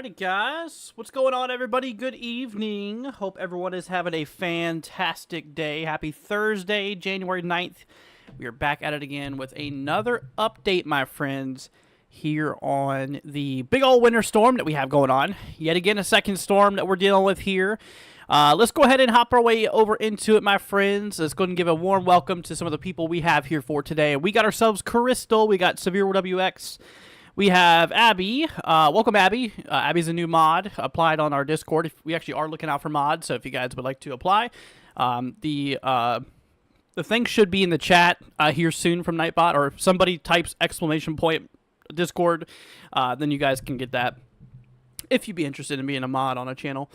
Alrighty, guys. What's going on, everybody? Good evening. Hope everyone is having a fantastic day. Happy Thursday, January 9th. We are back at it again with another update, my friends, here on the big old winter storm that we have going on. Yet again, a second storm that we're dealing with here. Let's go ahead and hop our way over into it, my friends. Let's go ahead and give a warm welcome to some of the people we have here for today. We got ourselves Crystal. We got Severe WX. We have Abby. Welcome, Abby. Abby's a new mod applied on our Discord. We actually are looking out for mods, so if you guys would like to apply, the thing should be in the chat here soon from Nightbot, or if somebody types exclamation point Discord, then you guys can get that if you'd be interested in being a mod on a channel.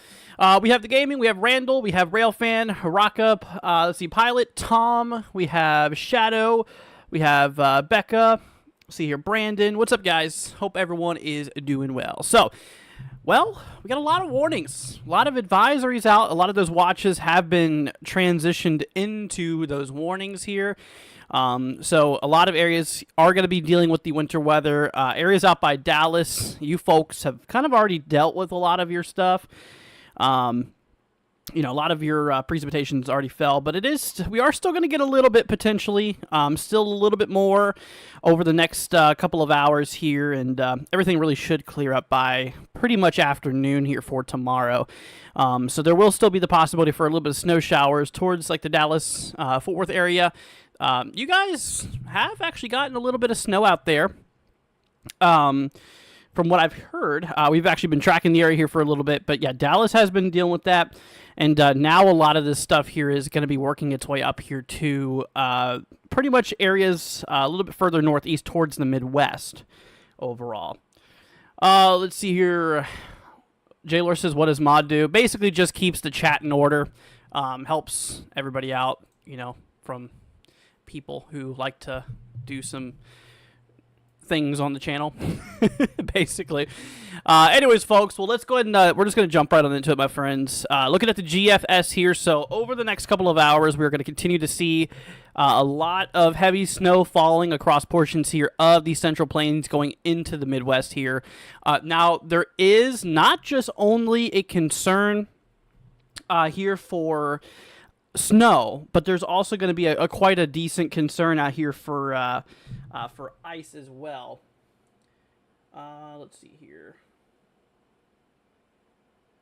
We have the gaming. We have Randall. We have Railfan, Rockup. Let's see, Pilot, Tom. We have Shadow. We have Becca. See here, Brandon. What's up, guys? Hope everyone is doing well. So, well, we got a lot of warnings, a lot of advisories out. A lot of those watches have been transitioned into those warnings here. So a lot of areas are going to be dealing with the winter weather. Areas out by Dallas, you folks have kind of already dealt with a lot of your stuff. You know, a lot of your precipitations already fell, but we are still going to get a little bit potentially, still a little bit more over the next couple of hours here, and everything really should clear up by pretty much afternoon here for tomorrow. So there will still be the possibility for a little bit of snow showers towards like the Dallas, Fort Worth area. You guys have actually gotten a little bit of snow out there. From what I've heard, we've actually been tracking the area here for a little bit, but yeah, Dallas has been dealing with that, and now a lot of this stuff here is going to be working its way up here to pretty much areas a little bit further northeast towards the Midwest overall. Let's see here. Jaylor says, what does mod do? Basically just keeps the chat in order, helps everybody out, you know, from people who like to do some things on the channel, basically. Anyways, folks, well, let's go ahead and we're just going to jump right on into it, my friends. Looking at the GFS here, so over the next couple of hours, we're going to continue to see a lot of heavy snow falling across portions here of the Central Plains going into the Midwest here. Now, there is not just only a concern here for snow, but there's also going to be a quite a decent concern out here for ice as well. Let's see here.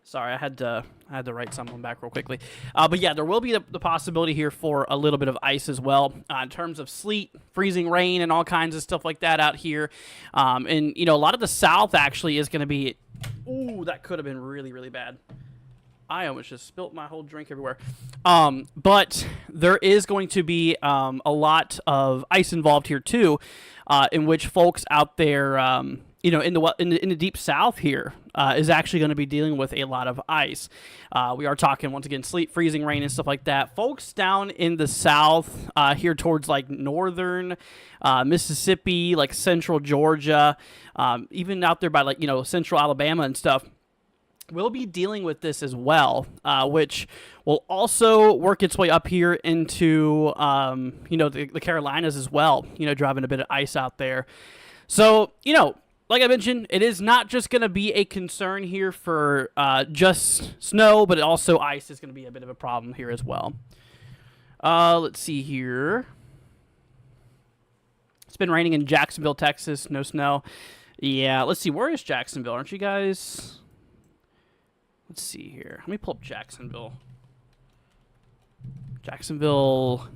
Sorry, I had to write something back real quickly. But yeah, there will be the possibility here for a little bit of ice as well, in terms of sleet, freezing rain, and all kinds of stuff like that out here. And you know, a lot of the South actually is going to be. Ooh, that could have been really, really bad. I almost just spilt my whole drink everywhere. But there is going to be a lot of ice involved here too, in which folks out there, in the deep south here is actually going to be dealing with a lot of ice. We are talking once again sleet, freezing rain, and stuff like that. Folks down in the south here towards like northern Mississippi, like central Georgia, even out there by like central Alabama and stuff, will be dealing with this as well, which will also work its way up here into the Carolinas as well. Driving a bit of ice out there. So like I mentioned, it is not just going to be a concern here for just snow, but also ice is going to be a bit of a problem here as well. Let's see here. It's been raining in Jacksonville, Texas. No snow. Yeah, let's see. Where is Jacksonville? Aren't you guys? Let's see here. Let me pull up Jacksonville. Jacksonville,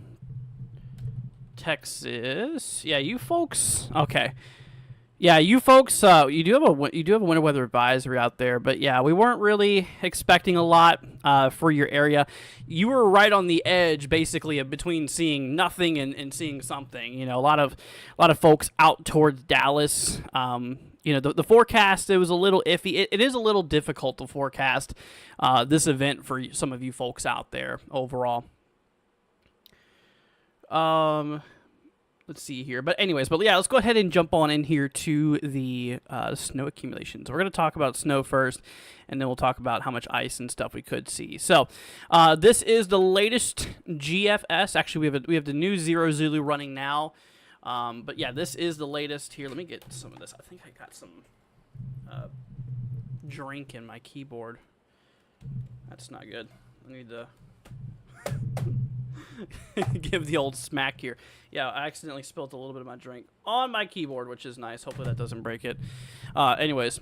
Texas. Yeah, you folks. Okay. Yeah, you folks, you do have a winter weather advisory out there, but yeah, we weren't really expecting a lot for your area. You were right on the edge, basically, between seeing nothing and seeing something. A lot of folks out towards Dallas. The forecast, it was a little iffy. It is a little difficult to forecast this event for some of you folks out there overall. Let's see here. But anyways, yeah, let's go ahead and jump on in here to the snow accumulation. So we're going to talk about snow first, and then we'll talk about how much ice and stuff we could see. So this is the latest GFS. Actually, we have the new Zero Zulu running now. But yeah, this is the latest here. Let me get some of this. I think I got some drink in my keyboard. That's not good. I need to give the old smack here. Yeah, I accidentally spilled a little bit of my drink on my keyboard, which is nice. Hopefully that doesn't break it. Anyways.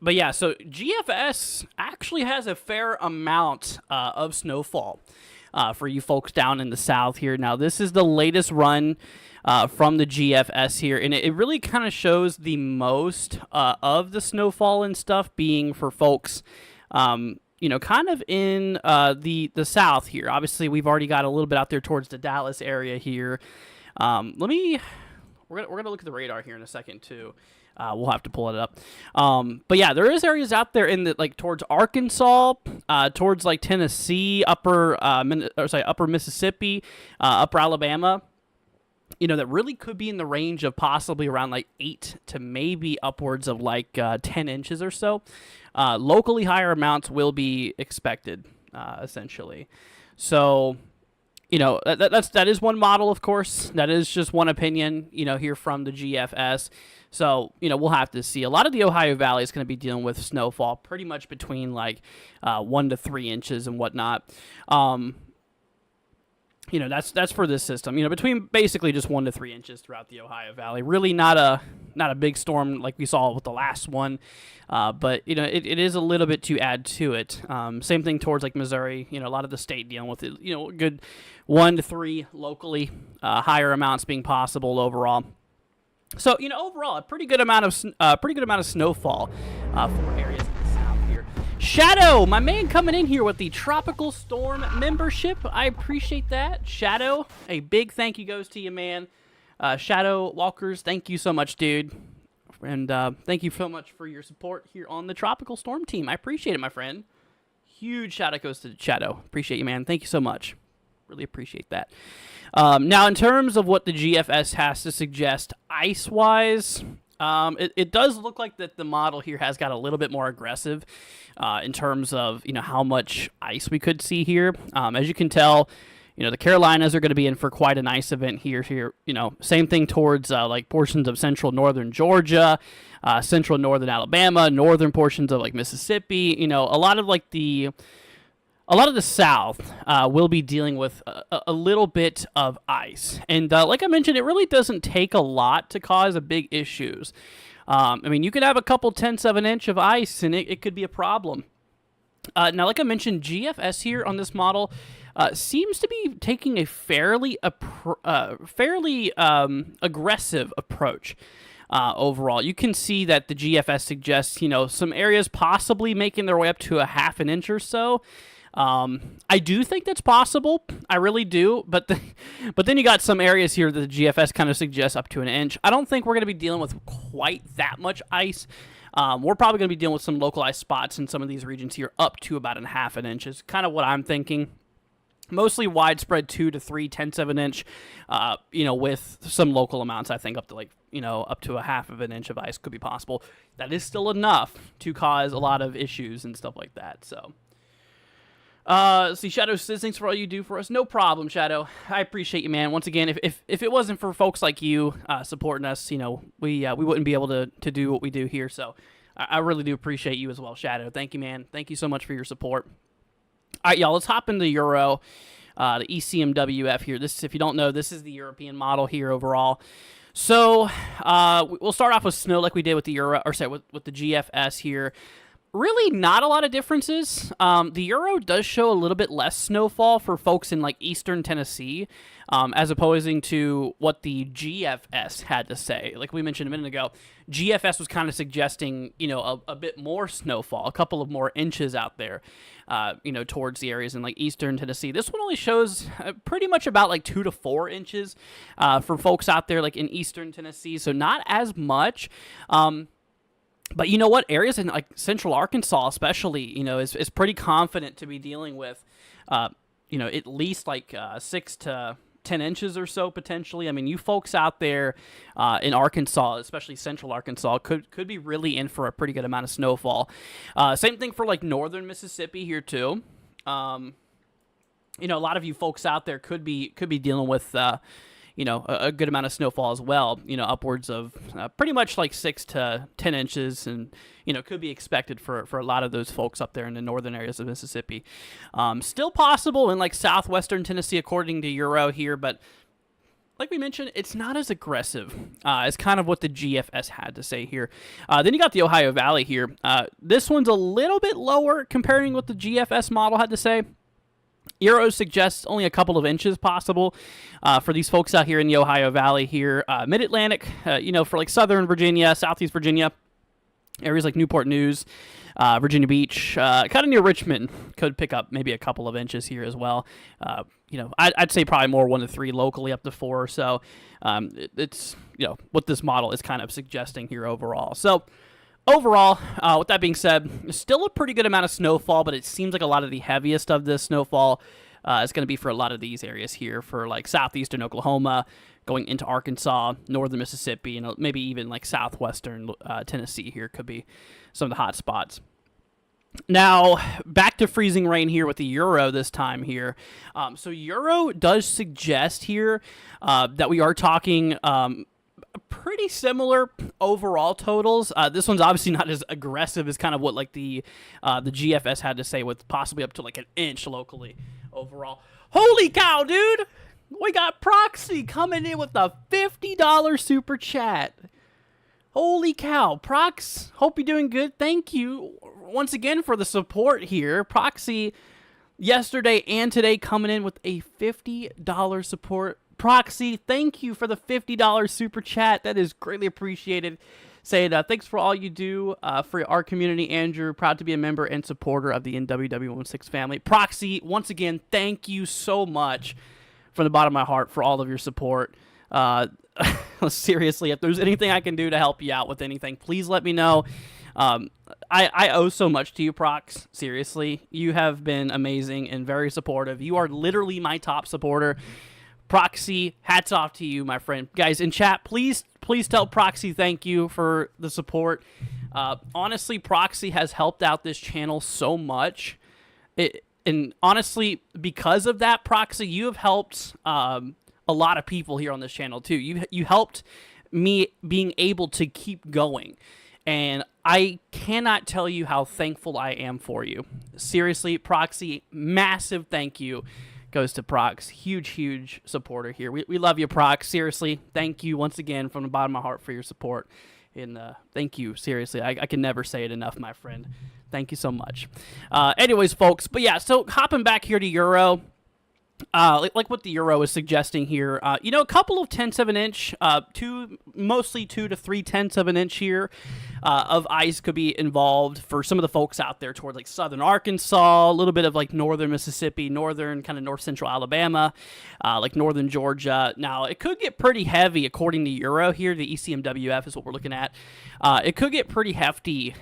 But yeah, so GFS actually has a fair amount of snowfall for you folks down in the south here. Now, this is the latest run from the GFS here, and it really kind of shows the most of the snowfall and stuff being for folks kind of in the south here. Obviously, we've already got a little bit out there towards the Dallas area here. We're gonna look at the radar here in a second too. We'll have to pull it up. But yeah, there is areas out there in the towards Arkansas, towards like Tennessee, upper Mississippi, upper Alabama. That really could be in the range of possibly around like 8 to maybe upwards of like 10 inches or so. Locally higher amounts will be expected, essentially. So, that is one model, of course. That is just one opinion, here from the GFS. So, we'll have to see. A lot of the Ohio Valley is going to be dealing with snowfall pretty much between like 1 to 3 inches and whatnot. That's for this system. Between basically just 1 to 3 inches throughout the Ohio Valley. Really not a big storm like we saw with the last one, but it is a little bit to add to it. Same thing towards like Missouri. A lot of the state dealing with it. Good 1 to 3 locally, higher amounts being possible overall. So overall, a pretty good amount of snowfall for areas. Shadow, my man, coming in here with the Tropical Storm membership. I appreciate that. Shadow, a big thank you goes to you, man. Shadow Walkers, thank you so much, dude. And thank you so much for your support here on the Tropical Storm team. I appreciate it, my friend. Huge shout out goes to Shadow. Appreciate you, man. Thank you so much. Really appreciate that. Now, in terms of what the GFS has to suggest ice-wise, it does look like that the model here has got a little bit more aggressive in terms of how much ice we could see here. As you can tell, the Carolinas are going to be in for quite an ice event here. Same thing towards like portions of central northern Georgia, central northern Alabama, northern portions of like Mississippi. A lot of the South will be dealing with a little bit of ice. And like I mentioned, it really doesn't take a lot to cause a big issues. You could have a couple tenths of an inch of ice, and it could be a problem. Now, like I mentioned, GFS here on this model seems to be taking a fairly aggressive approach. Overall, you can see that the GFS suggests, some areas possibly making their way up to a half an inch or so. I do think that's possible. I really do. But then you got some areas here that the GFS kind of suggests up to an inch. I don't think we're going to be dealing with quite that much ice. We're probably going to be dealing with some localized spots in some of these regions here up to about a half an inch is kind of what I'm thinking. Mostly widespread 2 to 3/10 of an inch, with some local amounts, I think up to a half of an inch of ice could be possible. That is still enough to cause a lot of issues and stuff like that. So, see, Shadow says, thanks for all you do for us. No problem, Shadow. I appreciate you, man. Once again, if it wasn't for folks like you supporting us, we wouldn't be able to do what we do here. So, I really do appreciate you as well, Shadow. Thank you, man. Thank you so much for your support. All right, y'all, let's hop into Euro, the ECMWF here. This, if you don't know, this is the European model here overall. So we'll start off with snow like we did with the Euro, with the GFS here. Really not a lot of differences. The Euro does show a little bit less snowfall for folks in like eastern Tennessee, as opposing to what the GFS had to say. Like we mentioned a minute ago, GFS was kind of suggesting, a bit more snowfall, a couple of more inches out there, towards the areas in like eastern Tennessee. This one only shows pretty much about like 2 to 4 inches for folks out there like in eastern Tennessee, so not as much. But you know what? Areas in like central Arkansas, especially, is pretty confident to be dealing with, at least like 6 to 10 inches or so potentially. I mean, you folks out there in Arkansas, especially central Arkansas, could be really in for a pretty good amount of snowfall. Same thing for like northern Mississippi here too. A lot of you folks out there could be dealing with. A good amount of snowfall as well, upwards of pretty much like 6 to 10 inches, and, could be expected for a lot of those folks up there in the northern areas of Mississippi. Still possible in like southwestern Tennessee, according to Euro here, but like we mentioned, it's not as aggressive as kind of what the GFS had to say here. Then you got the Ohio Valley here. This one's a little bit lower comparing what the GFS model had to say. Euro suggests only a couple of inches possible for these folks out here in the Ohio Valley here. Mid-Atlantic, for like southern Virginia, southeast Virginia, areas like Newport News, Virginia Beach, kind of near Richmond, could pick up maybe a couple of inches here as well. I'd say probably more 1 to 3 locally, up to 4 or so. It's, what this model is kind of suggesting here overall. So, overall, with that being said, still a pretty good amount of snowfall, but it seems like a lot of the heaviest of this snowfall is going to be for a lot of these areas here, for like southeastern Oklahoma, going into Arkansas, northern Mississippi, and maybe even like southwestern Tennessee here could be some of the hot spots. Now, back to freezing rain here with the Euro this time here. So Euro does suggest here that we are talking pretty similar overall totals. This one's obviously not as aggressive as kind of what like the GFS had to say, with possibly up to like an inch locally overall. Holy cow, dude! We got Proxy coming in with a $50 super chat. Holy cow, Prox, hope you're doing good. Thank you once again for the support here. Proxy yesterday and today coming in with a $50 support. Proxy, thank you for the $50 super chat. That is greatly appreciated. Saying thanks for all you do for our community, Andrew. Proud to be a member and supporter of the NWW16 family. Proxy, once again, thank you so much from the bottom of my heart for all of your support. Seriously, if there's anything I can do to help you out with anything, please let me know. I owe so much to you, Prox. Seriously, you have been amazing and very supportive. You are literally my top supporter. Proxy, hats off to you, my friend. Guys, in chat, please tell Proxy thank you for the support. Honestly, Proxy has helped out this channel so much. And honestly, because of that, Proxy, you have helped a lot of people here on this channel, too. You helped me being able to keep going. And I cannot tell you how thankful I am for you. Seriously, Proxy, massive thank you goes to Prox. Huge supporter here. We love you, Prox. Seriously, thank you once again from the bottom of my heart for your support. And thank you. Seriously, I can never say it enough, my friend. Thank you so much. Anyways, folks, but yeah, so hopping back here to Euro. like what the Euro is suggesting here. A couple of tenths of an inch, mostly 2 to 3 tenths of an inch here of ice could be involved for some of the folks out there toward like southern Arkansas, a little bit of like northern Mississippi, northern kind of north central Alabama, like northern Georgia. Now, it could get pretty heavy according to Euro here. The ECMWF is what we're looking at. It could get pretty hefty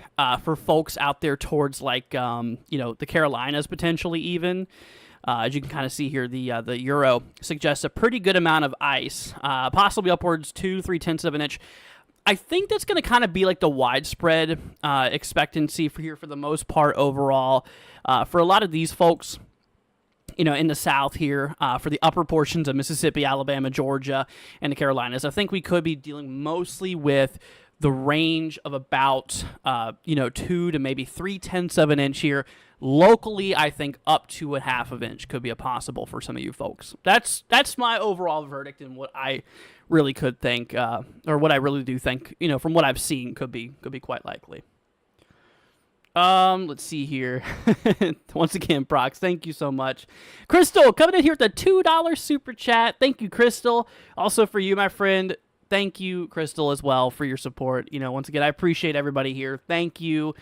for folks out there towards like, the Carolinas potentially even. As you can kind of see here, the Euro suggests a pretty good amount of ice, possibly upwards 2-3 tenths of an inch. I think that's going to kind of be like the widespread expectancy for here for the most part overall. For a lot of these folks, in the South here, for the upper portions of Mississippi, Alabama, Georgia, and the Carolinas, I think we could be dealing mostly with the range of about, 2 to maybe 3 tenths of an inch here. Locally, I think up to a half of inch could be a possible for some of you folks. That's my overall verdict and what I really could think, or what I really do think, from what I've seen could be quite likely. Let's see here. Once again, Prox, thank you so much. Crystal, coming in here with a $2 super chat. Thank you, Crystal. Also for you, my friend. Thank you, Crystal, as well, for your support. Once again, I appreciate everybody here. Thank you.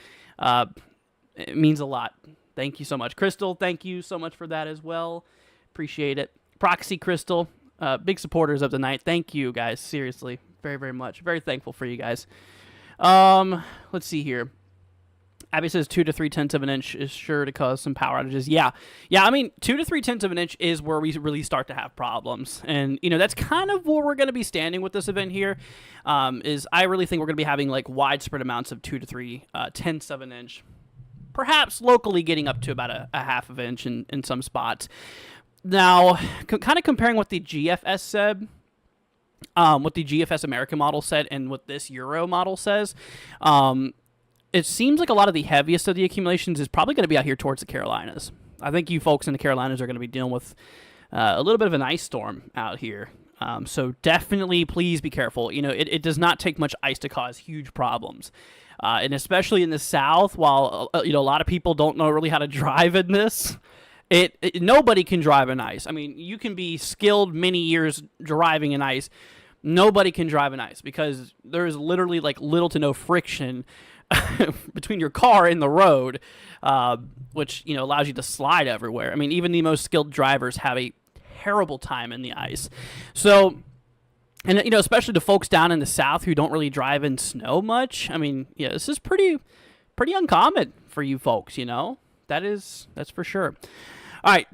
It means a lot. Thank you so much. Crystal, thank you so much for that as well. Appreciate it. Proxy, Crystal, big supporters of the night. Thank you, guys. Seriously. Very, very much. Very thankful for you guys. Let's see here. Abby says 2 to 3 tenths of an inch is sure to cause some power outages. Yeah. I mean, 2 to 3 tenths of an inch is where we really start to have problems. And, that's kind of where we're going to be standing with this event here, is I really think we're going to be having, like, widespread amounts of 2 to 3 tenths of an inch. Perhaps locally getting up to about a half of an inch in some spots. Now, kind of comparing what the GFS said, what the GFS American model said, and what this Euro model says, it seems like a lot of the heaviest of the accumulations is probably going to be out here towards the Carolinas. I think you folks in the Carolinas are going to be dealing with a little bit of an ice storm out here. So definitely, please be careful. It does not take much ice to cause huge problems. And especially in the South, while a lot of people don't know really how to drive in this, nobody can drive in ice. I mean, you can be skilled many years driving in ice. Nobody can drive in ice because there is literally like little to no friction between your car and the road, which allows you to slide everywhere. I mean, even the most skilled drivers have a terrible time in the ice. So. And, especially the folks down in the South who don't really drive in snow much. I mean, this is pretty uncommon for you folks, That's for sure. All right,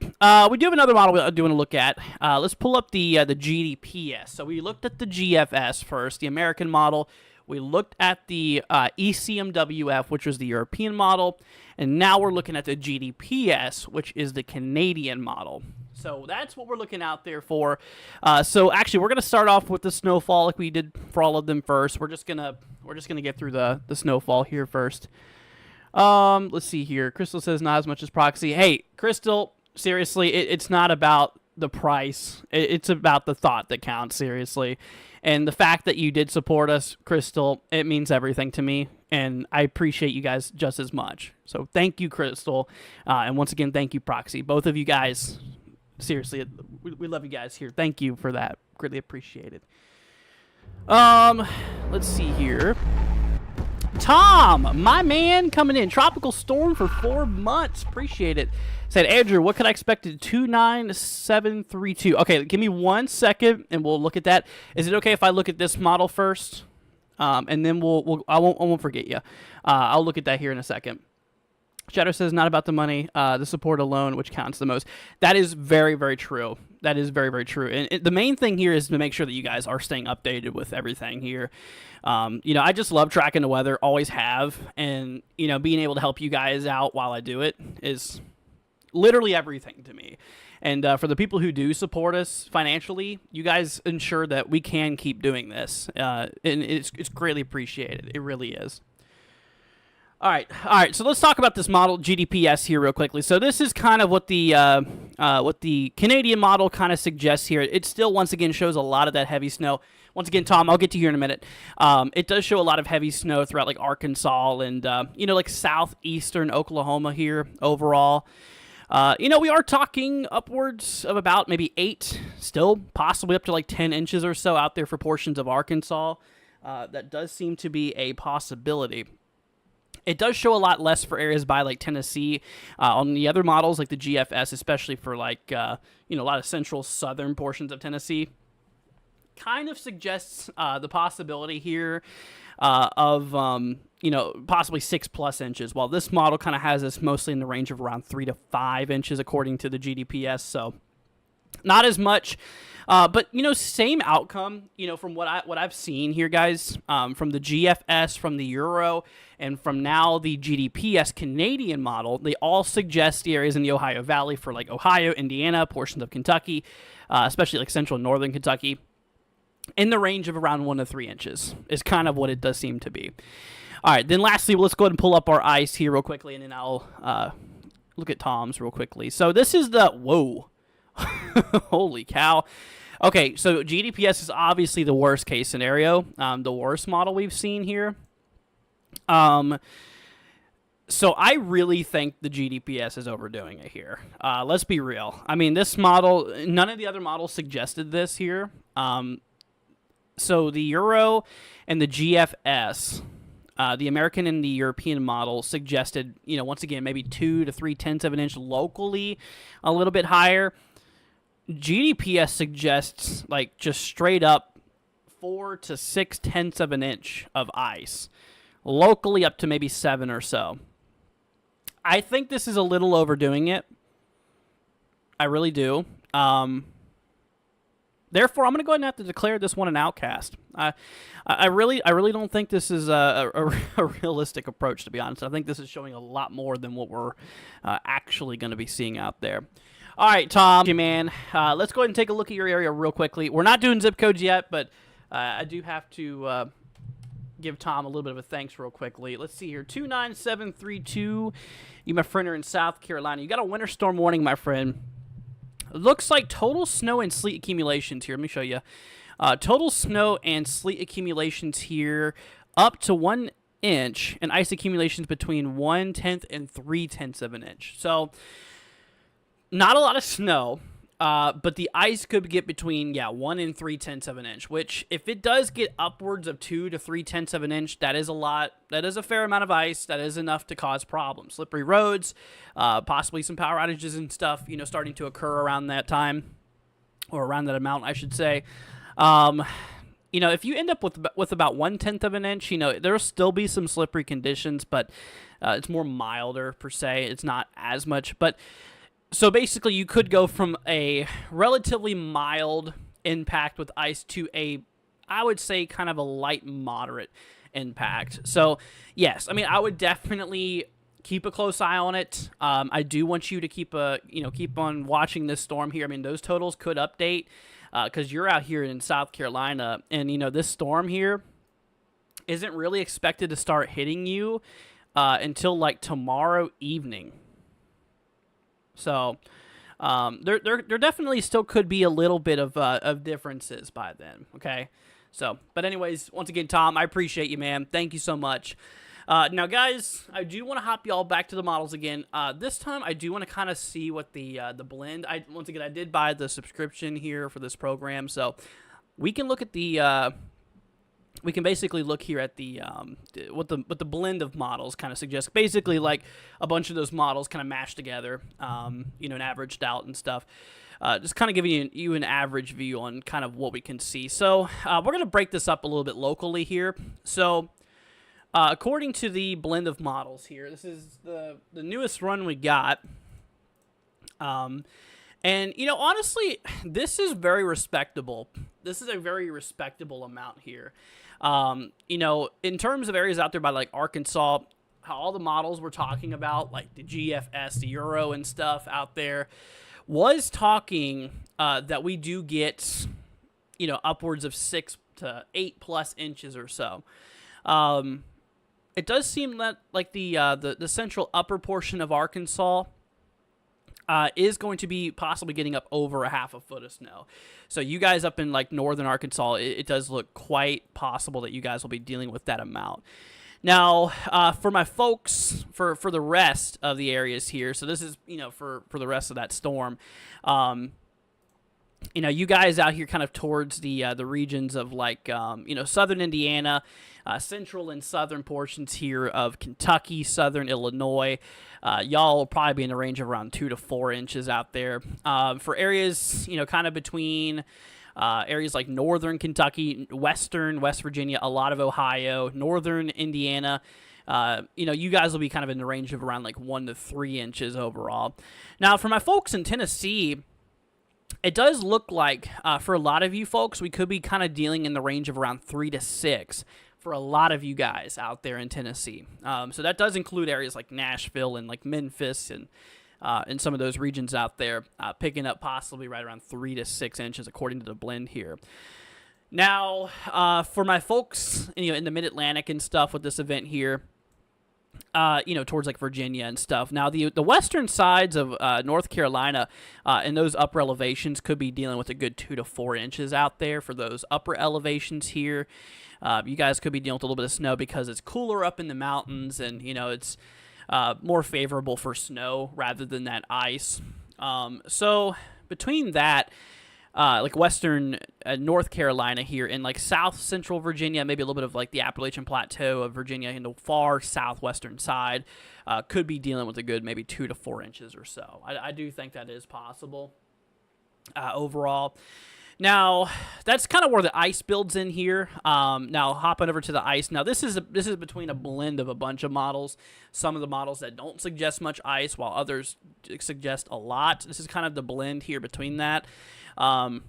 we do have another model we do want to look at. Let's pull up the GDPS. So we looked at the GFS first, the American model. We looked at the ECMWF, which was the European model. And now we're looking at the GDPS, which is the Canadian model. So that's what we're looking out there for. So actually, we're gonna start off with the snowfall like we did for all of them first. We're just gonna get through the snowfall here first. Let's see here. Crystal says not as much as Proxy. Hey, Crystal, seriously, it's not about the price. It's about the thought that counts. Seriously, and the fact that you did support us, Crystal, it means everything to me, and I appreciate you guys just as much. So thank you, Crystal, and once again, thank you, Proxy. Both of you guys. Seriously, we love you guys here. Thank you for that. Greatly appreciated. Let's see here. Tom, my man, coming in. Tropical storm for 4 months. Appreciate it. Said, Andrew, what could I expect at 29732? Okay, give me 1 second, and we'll look at that. Is it okay if I look at this model first? And then I won't forget you. I'll look at that here in a second. Shadow says, not about the money, the support alone, which counts the most. That is very, very true. That is very, very true. And the main thing here is to make sure that you guys are staying updated with everything here. I just love tracking the weather, always have. And, being able to help you guys out while I do it is literally everything to me. And for the people who do support us financially, you guys ensure that we can keep doing this. And it's greatly appreciated. It really is. All right. So let's talk about this model GDPS here real quickly. So this is kind of what the Canadian model kind of suggests here. It still once again shows a lot of that heavy snow. Once again, Tom, I'll get to you in a minute. It does show a lot of heavy snow throughout like Arkansas and like southeastern Oklahoma here overall. We are talking upwards of about maybe 8, still possibly up to like 10 inches or so out there for portions of Arkansas. That does seem to be a possibility. It does show a lot less for areas by like Tennessee. On the other models, like the GFS, especially for like a lot of central southern portions of Tennessee, kind of suggests the possibility here of possibly 6+ inches. While this model kind of has us mostly in the range of around 3 to 5 inches according to the GDPS. So not as much. But same outcome, from what I've seen here, guys, from the GFS, from the Euro, and from now the GDPS Canadian model. They all suggest the areas in the Ohio Valley for like Ohio, Indiana, portions of Kentucky, especially like central and northern Kentucky, in the range of around 1 to 3 inches is kind of what it does seem to be. All right, then lastly, let's go ahead and pull up our ice here real quickly, and then I'll look at Tom's real quickly. So this is the, whoa, holy cow. Okay, so GDPS is obviously the worst case scenario, the worst model we've seen here. So I really think the GDPS is overdoing it here. Let's be real. I mean, this model, none of the other models suggested this here. So the Euro and the GFS, the American and the European model suggested, once again, maybe 2 to 3/10 of an inch locally, a little bit higher. GDPS suggests like just straight up 4 to 6/10 of an inch of ice, locally up to maybe 7 or so. I think this is a little overdoing it. I really do. Therefore, I'm going to go ahead and have to declare this one an outcast. I really don't think this is a realistic approach, to be honest. I think this is showing a lot more than what we're actually going to be seeing out there. All right, Tom, man, let's go ahead and take a look at your area real quickly. We're not doing zip codes yet, but I do have to give Tom a little bit of a thanks real quickly. Let's see here, 29732. You, my friend, are in South Carolina. You got a winter storm warning, my friend. It looks like total snow and sleet accumulations here. Let me show you. Total snow and sleet accumulations here up to 1 inch, and ice accumulations between 1/10 and 3/10 of an inch. So not a lot of snow, but the ice could get between 1 and 3/10 of an inch, which if it does get upwards of 2 to 3/10 of an inch, that is a lot. That is a fair amount of ice. That is enough to cause problems. Slippery roads, possibly some power outages and stuff, starting to occur around that time, or around that amount, I should say. If you end up with about 1/10 of an inch, there'll still be some slippery conditions, but it's more milder per se. It's not as much, but so basically you could go from a relatively mild impact with ice to I would say kind of a light moderate impact. So yes, I mean, I would definitely keep a close eye on it. I do want you to keep on watching this storm here. I mean, those totals could update because you're out here in South Carolina, and this storm here isn't really expected to start hitting you until like tomorrow evening. So there definitely still could be a little bit of differences by then. Okay. So, but anyways, once again, Tom, I appreciate you, man. Thank you so much. Now, guys, I do want to hop y'all back to the models again. This time, I do want to kind of see what the blend. Once again, I did buy the subscription here for this program, so we can look at the. We can basically look here at the what the blend of models kind of suggests. Basically, like a bunch of those models kind of mashed together, and averaged out and stuff. Just kind of giving you an average view on kind of what we can see. So we're going to break this up a little bit locally here. So according to the blend of models here, this is the newest run we got. And, honestly, this is very respectable. This is a very respectable amount here. In terms of areas out there by like Arkansas, all the models we're talking about, like the GFS, the Euro and stuff out there, was talking that we do get, upwards of 6 to 8+ inches or so. It does seem that like the central upper portion of Arkansas is going to be possibly getting up over a half a foot of snow. So you guys up in like northern Arkansas, it does look quite possible that you guys will be dealing with that amount. Now, for my folks, for the rest of the areas here, so this is, for the rest of that storm, you guys out here kind of towards the regions of like, southern Indiana, central and southern portions here of Kentucky, southern Illinois, y'all will probably be in the range of around 2 to 4 inches out there. For areas, kind of between areas like northern Kentucky, western West Virginia, a lot of Ohio, northern Indiana, you guys will be kind of in the range of around like 1 to 3 inches overall. Now, for my folks in Tennessee, it does look like for a lot of you folks, we could be kind of dealing in the range of around 3 to 6 for a lot of you guys out there in Tennessee. So that does include areas like Nashville and like Memphis and some of those regions out there, picking up possibly right around 3 to 6 inches according to the blend here. Now, for my folks, in the Mid-Atlantic and stuff with this event here, towards like Virginia and stuff. Now, the western sides of North Carolina and those upper elevations could be dealing with a good 2 to 4 inches out there for those upper elevations here. You guys could be dealing with a little bit of snow because it's cooler up in the mountains and, it's more favorable for snow rather than that ice. So between that, like western North Carolina here and like south central Virginia, maybe a little bit of like the Appalachian Plateau of Virginia in the far southwestern side, could be dealing with a good maybe 2 to 4 inches or so. I do think that is possible overall. Now, that's kind of where the ice builds in here. Now, hopping over to the ice. Now, this is between a blend of a bunch of models. Some of the models that don't suggest much ice, while others suggest a lot. This is kind of the blend here between that. According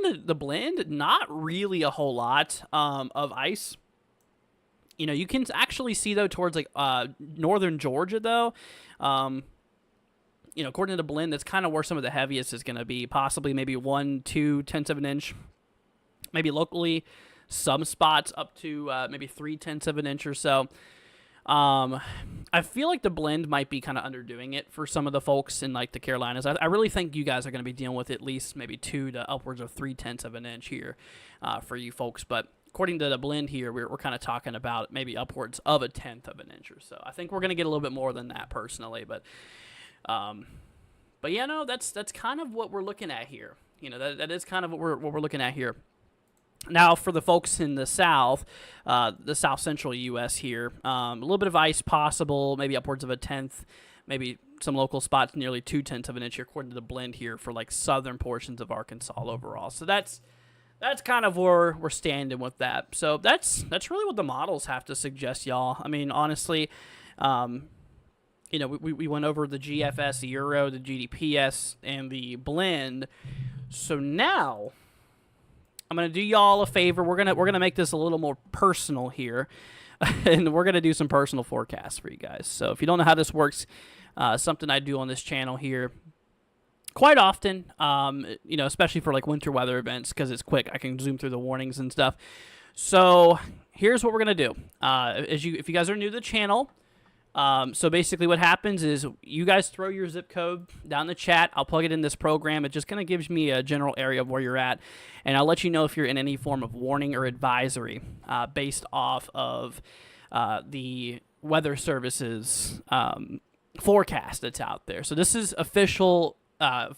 to the blend, not really a whole lot of ice. You can actually see, though, towards like northern Georgia, though. According to the blend, that's kind of where some of the heaviest is going to be. Possibly maybe 1-2 tenths of an inch. Maybe locally, some spots up to maybe 3 tenths of an inch or so. I feel like the blend might be kind of underdoing it for some of the folks in like the Carolinas. I really think you guys are going to be dealing with at least maybe 2 to upwards of 3 tenths of an inch here for you folks. But according to the blend here, we're kind of talking about maybe upwards of a tenth of an inch or so. I think we're going to get a little bit more than that personally, but yeah, no, that's kind of what we're looking at here. That is kind of what we're looking at here. Now, for the folks in the south central U.S. here, a little bit of ice possible, maybe upwards of a tenth, maybe some local spots nearly 2 tenths of an inch here, according to the blend here for like southern portions of Arkansas overall. So that's kind of where we're standing with that. So that's really what the models have to suggest, y'all. I mean, honestly, we went over the GFS, the Euro, the GDPS, and the blend. So now I'm gonna do y'all a favor. We're gonna make this a little more personal here, and we're gonna do some personal forecasts for you guys. So if you don't know how this works, something I do on this channel here quite often, especially for like winter weather events because it's quick. I can zoom through the warnings and stuff. So here's what we're gonna do. If you guys are new to the channel. So basically what happens is you guys throw your zip code down the chat. I'll plug it in this program. It just kind of gives me a general area of where you're at, and I'll let you know if you're in any form of warning or advisory based off of the Weather Service's forecast that's out there. So this is official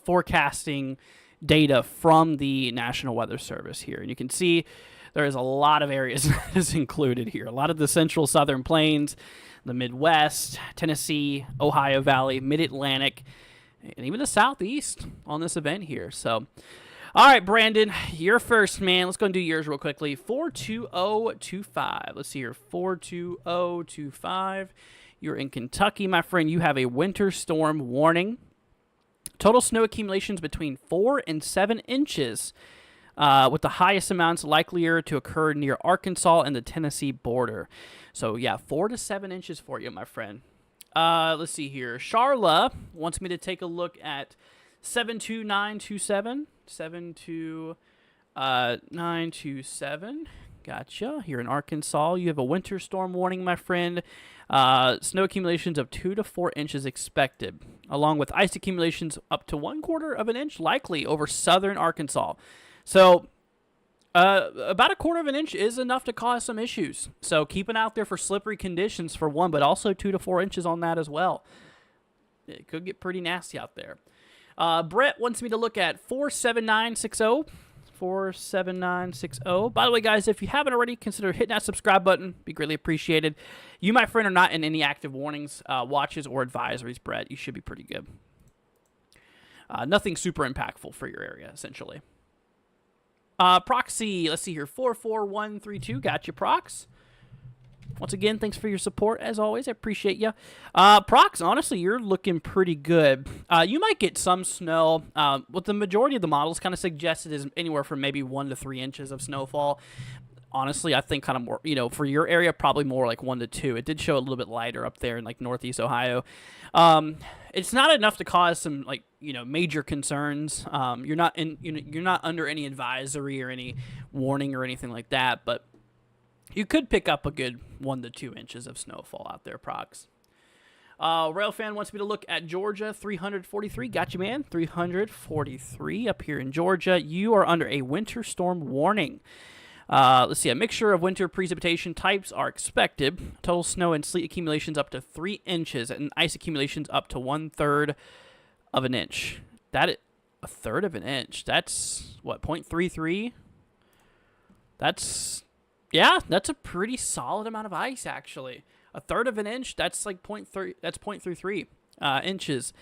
forecasting data from the National Weather Service here, and you can see there is a lot of areas that is included here. A lot of the central southern plains, the Midwest, Tennessee, Ohio Valley, Mid-Atlantic, and even the Southeast on this event here. So, all right, Brandon, you're first, man. Let's go and do yours real quickly. 42025. Let's see here. 42025. You're in Kentucky, my friend. You have a winter storm warning. Total snow accumulations between 4 and 7 inches. With the highest amounts likelier to occur near Arkansas and the Tennessee border. So, yeah, 4 to 7 inches for you, my friend. Let's see here. Charla wants me to take a look at 72927. 72927. Gotcha. Here in Arkansas, you have a winter storm warning, my friend. Snow accumulations of 2 to 4 inches expected, along with ice accumulations up to 1/4 of an inch likely over southern Arkansas. So, About a quarter of an inch is enough to cause some issues. So keep an eye out there for slippery conditions for one, but also 2 to 4 inches on that as well. It could get pretty nasty out there. Brett wants me to look at 47960. 47960. By the way, guys, if you haven't already, consider hitting that subscribe button. Be greatly appreciated. You, my friend, are not in any active warnings, watches, or advisories, Brett. You should be pretty good. Nothing super impactful for your area, essentially. Proxy, let's see here, 44132. Got you, Prox. Once again, thanks for your support, as always. I appreciate you. Prox, honestly, you're looking pretty good. You might get some snow. What the majority of the models kind of suggested is anywhere from maybe 1 to 3 inches of snowfall. Honestly, I think kind of more, for your area, probably more like 1 to 2. It did show a little bit lighter up there in like Northeast Ohio. It's not enough to cause some major concerns. You're not under any advisory or any warning or anything like that, but you could pick up a good 1 to 2 inches of snowfall out there, Prox. Railfan wants me to look at Georgia, 343. Got you, man. 343 up here in Georgia. You are under a winter storm warning. Let's see. A mixture of winter precipitation types are expected. Total snow and sleet accumulations up to 3 inches, and ice accumulations up to 1/3 of an inch. A third of an inch. That's what, 0.33? That's a pretty solid amount of ice, actually. A third of an inch. That's like 0.3. That's 0.33 inches.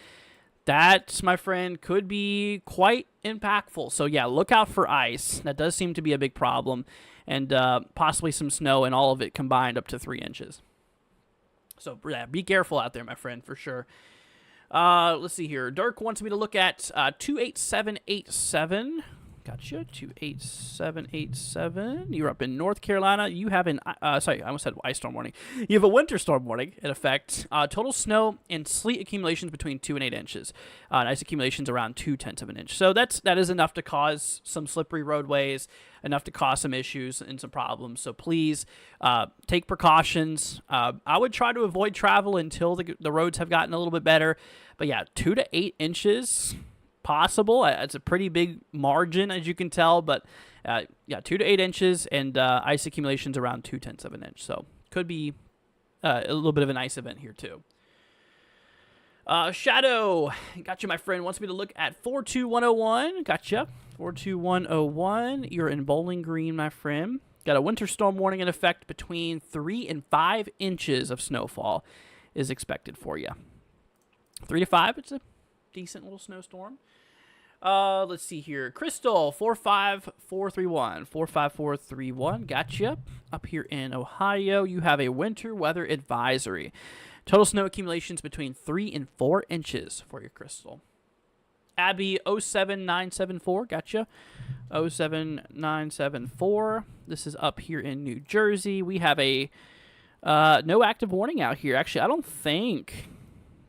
That, my friend, could be quite impactful. So, yeah, look out for ice. That does seem to be a big problem. And possibly some snow, and all of it combined up to 3 inches. So, yeah, be careful out there, my friend, for sure. Let's see here. Dirk wants me to look at 28787. Gotcha. 28787. You're up in North Carolina. You have sorry, I almost said ice storm warning. You have a winter storm warning in effect. Total snow and sleet accumulations between 2 and 8 inches. And ice accumulations around 0.2 of an inch. So that is enough to cause some slippery roadways, enough to cause some issues and some problems. So please take precautions. I would try to avoid travel until the roads have gotten a little bit better. But yeah, 2 to 8 inches. Possible. It's a pretty big margin, as you can tell, but 2 to 8 inches and ice accumulations around 0.2 of an inch. So could be a little bit of an ice event here too. Shadow, got you, my friend. Wants me to look at 42101. Gotcha. 42101. You're in Bowling Green, my friend. Got a winter storm warning in effect. Between 3 and 5 inches of snowfall is expected for you. 3 to 5. It's a decent little snowstorm. Let's see here. Crystal, 45431. 45431. Gotcha. Up here in Ohio, you have a winter weather advisory. Total snow accumulations between 3 and 4 inches for your Crystal. Abby, 07974. Gotcha. 07974. This is up here in New Jersey. We have a no active warning out here. Actually, I don't think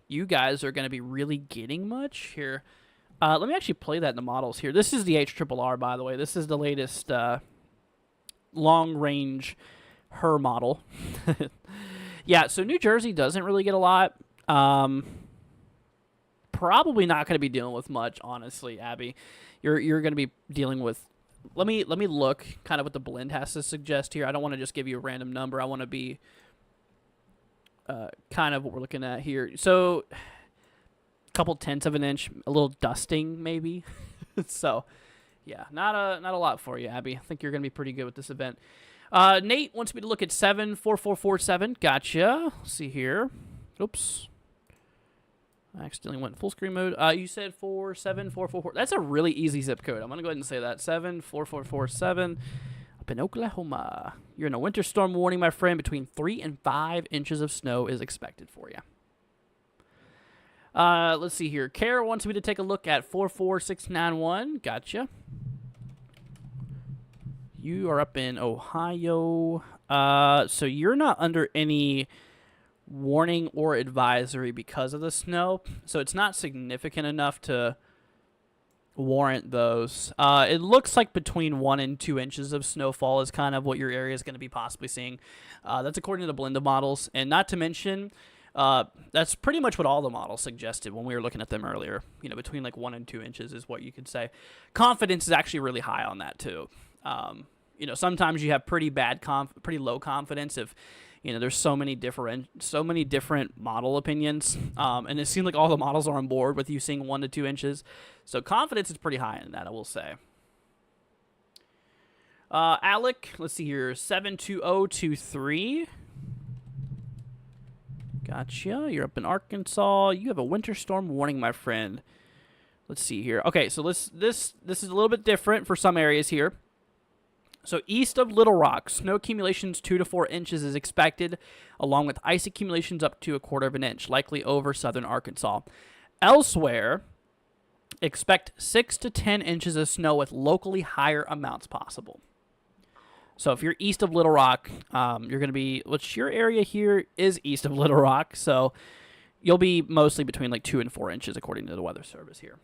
you guys are going to be really getting much here. Let me actually play that in the models here. This is the HRRR, by the way. This is the latest long-range HER model. Yeah, so New Jersey doesn't really get a lot. Probably not going to be dealing with much, honestly, Abby. You're going to be dealing with... Let me look kind of what the blend has to suggest here. I don't want to just give you a random number. I want to be kind of what we're looking at here. So... couple tenths of an inch, a little dusting maybe. So yeah, not a lot for you, Abby. I think you're gonna be pretty good with this event. Nate wants me to look at 74447. Gotcha. Let's see here. Oops, I accidentally went full screen mode. You said 47444. That's a really easy zip code. I'm gonna go ahead and say that. 74447 up in Oklahoma. You're in a winter storm warning, my friend. Between 3 and 5 inches of snow is expected for you. Let's see here. Kara wants me to take a look at 44691. Gotcha. You are up in Ohio. So you're not under any warning or advisory because of the snow. So it's not significant enough to warrant those. It looks like between 1 and 2 inches of snowfall is kind of what your area is going to be possibly seeing. That's according to the blend of models. And not to mention... that's pretty much what all the models suggested when we were looking at them earlier. Between like 1 and 2 inches is what you could say. Confidence is actually really high on that too. You know, sometimes you have pretty low confidence if, you know, there's so many different model opinions, and it seems like all the models are on board with you seeing 1 to 2 inches. So confidence is pretty high in that, I will say. Alec, let's see here, 72023. Gotcha. You're up in Arkansas. You have a winter storm warning, my friend. Let's see here. Okay, so this is a little bit different for some areas here. So east of Little Rock, snow accumulations 2 to 4 inches is expected, along with ice accumulations up to 1/4 inch, likely over southern Arkansas. Elsewhere, expect 6 to 10 inches of snow with locally higher amounts possible. So if you're east of Little Rock, you're going to be, which your area here is east of Little Rock, so you'll be mostly between like 2 and 4 inches according to the Weather Service here.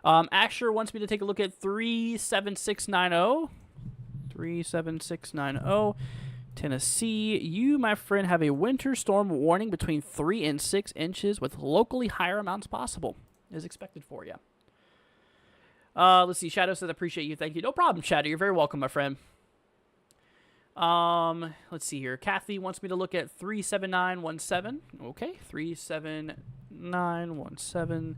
Asher wants me to take a look at 37690. 37690. Tennessee, you, my friend, have a winter storm warning between 3 and 6 inches with locally higher amounts possible is expected for you. Let's see. Shadow says, appreciate you. Thank you. No problem, Shadow. You're very welcome, my friend. Let's see here. Kathy wants me to look at 37917. Okay, 37917.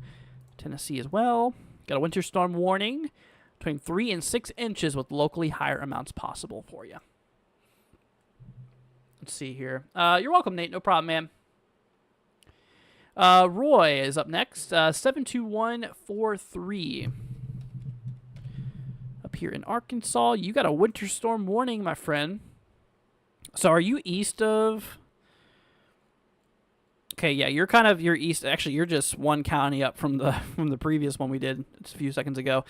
Tennessee as well. Got a winter storm warning between 3 and 6 inches with locally higher amounts possible for you. Let's see here. You're welcome, Nate. No problem, man. Roy is up next. 72143. Up here in Arkansas, you got a winter storm warning, my friend. So are you east of... Okay, yeah, you're east. Actually, you're just one county up from the previous one we did a few seconds ago.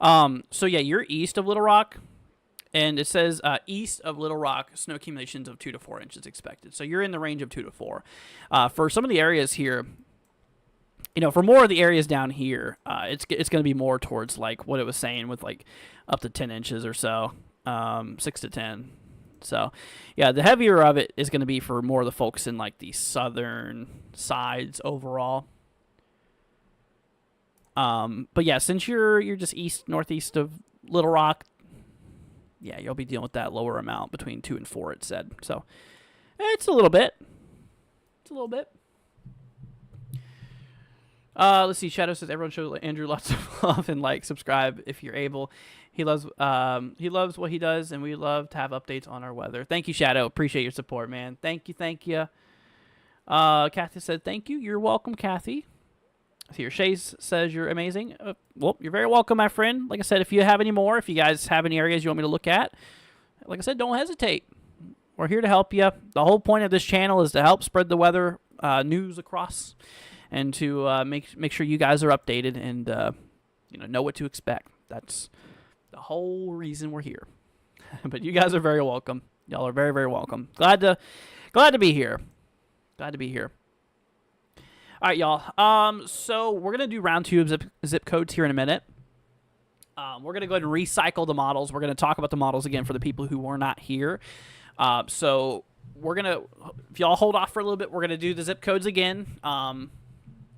So yeah, you're east of Little Rock, and it says east of Little Rock, snow accumulations of 2 to 4 inches expected. So you're in the range of 2 to 4. For some of the areas here, you know, for more of the areas down here, it's going to be more towards like what it was saying with like up to 10 inches or so, 6 to 10. So, yeah, the heavier of it is going to be for more of the folks in like the southern sides overall. But yeah, since you're just northeast of Little Rock, yeah, you'll be dealing with that lower amount between 2 and 4. It said so. It's a little bit. It's a little bit. Let's see. Shadow says everyone show Andrew lots of love and like, subscribe if you're able. He loves what he does, and we love to have updates on our weather. Thank you, Shadow. Appreciate your support, man. Thank you. Kathy said thank you. You're welcome, Kathy. Here, Shays says you're amazing. Well, you're very welcome, my friend. Like I said, if you have any more, if you guys have any areas you want me to look at, like I said, don't hesitate. We're here to help you. The whole point of this channel is to help spread the weather news across, and to make sure you guys are updated and know what to expect. That's the whole reason we're here. But you guys are very welcome. Y'all are very, very welcome. Glad to be here. Glad to be here. All right, y'all. So we're gonna do round 2 of zip codes here in a minute. We're gonna go ahead and recycle the models. We're gonna talk about the models again for the people who were not here. So we're gonna, if y'all hold off for a little bit, we're gonna do the zip codes again,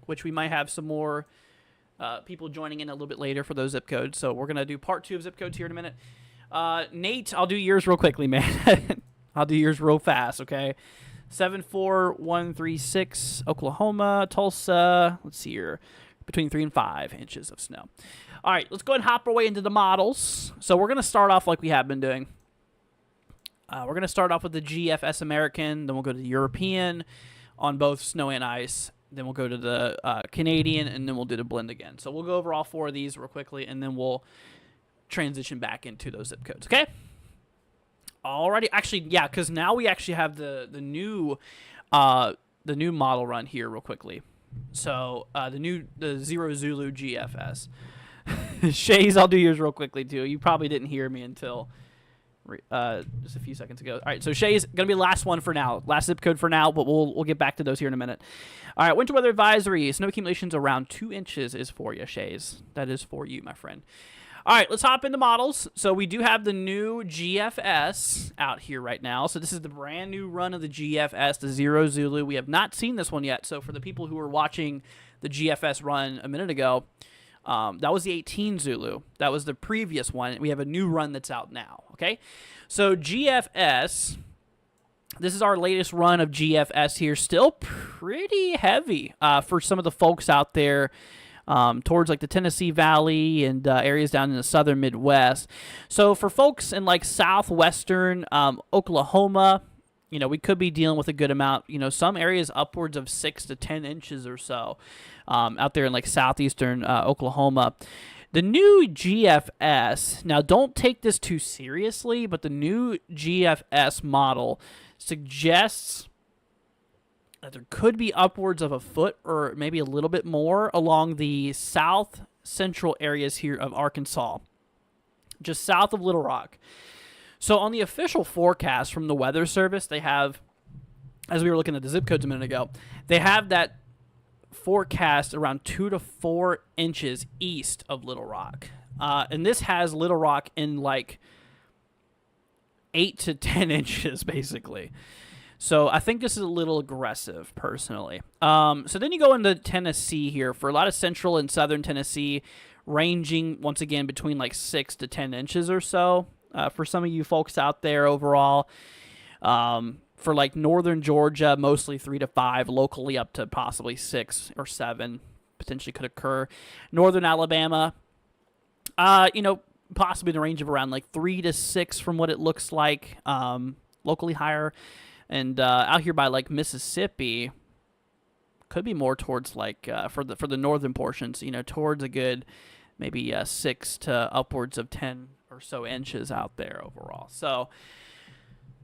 which we might have some more people joining in a little bit later for those zip codes. So we're gonna do part 2 of zip codes here in a minute. Nate, I'll do yours real quickly, man. I'll do yours real fast, okay? 74136, Oklahoma, Tulsa. Let's see here, between 3 and 5 inches of snow. All right, let's go ahead and hop our way into the models. So we're going to start off like we have been doing. We're going to start off with the GFS American, then we'll go to the European on both snow and ice. Then we'll go to the Canadian, and then we'll do the blend again. So we'll go over all 4 of these real quickly, and then we'll transition back into those zip codes, okay? Alrighty, actually, yeah, because now we actually have the new model run here real quickly. So the Zero Zulu GFS. Shays, I'll do yours real quickly too. You probably didn't hear me until just a few seconds ago. All right, so Shays gonna be the last one for now, last zip code for now, but we'll get back to those here in a minute. All right, winter weather advisory: snow accumulations around 2 inches is for you, Shays. That is for you, my friend. All right, let's hop into models. So we do have the new GFS out here right now. So this is the brand new run of the GFS, the Zero Zulu. We have not seen this one yet. So for the people who were watching the GFS run a minute ago, That was the 18 Zulu. That was the previous one. We have a new run that's out now, okay? So GFS, this is our latest run of GFS here. Still pretty heavy for some of the folks out there towards like the Tennessee Valley and areas down in the southern Midwest. So for folks in like southwestern Oklahoma, we could be dealing with a good amount. Some areas upwards of 6 to 10 inches or so out there in like southeastern Oklahoma. The new GFS, now don't take this too seriously, but the new GFS model suggests that there could be upwards of a foot or maybe a little bit more along the south central areas here of Arkansas, just south of Little Rock. So on the official forecast from the Weather Service, they have, as we were looking at the zip codes a minute ago, they have that forecast around 2 to 4 inches east of Little Rock. And this has Little Rock in like 8 to 10 inches, basically. So I think this is a little aggressive, personally. So then you go into Tennessee here for a lot of central and southern Tennessee, ranging, once again, between like 6 to 10 inches or so. For some of you folks out there overall, for like northern Georgia, mostly 3 to 5, locally up to possibly 6 or 7 potentially could occur. Northern Alabama, possibly in the range of around like 3 to 6 from what it looks like, locally higher. And out here by like Mississippi, could be more towards like for the northern portions, towards a good maybe 6 to upwards of 10 or so inches out there overall. So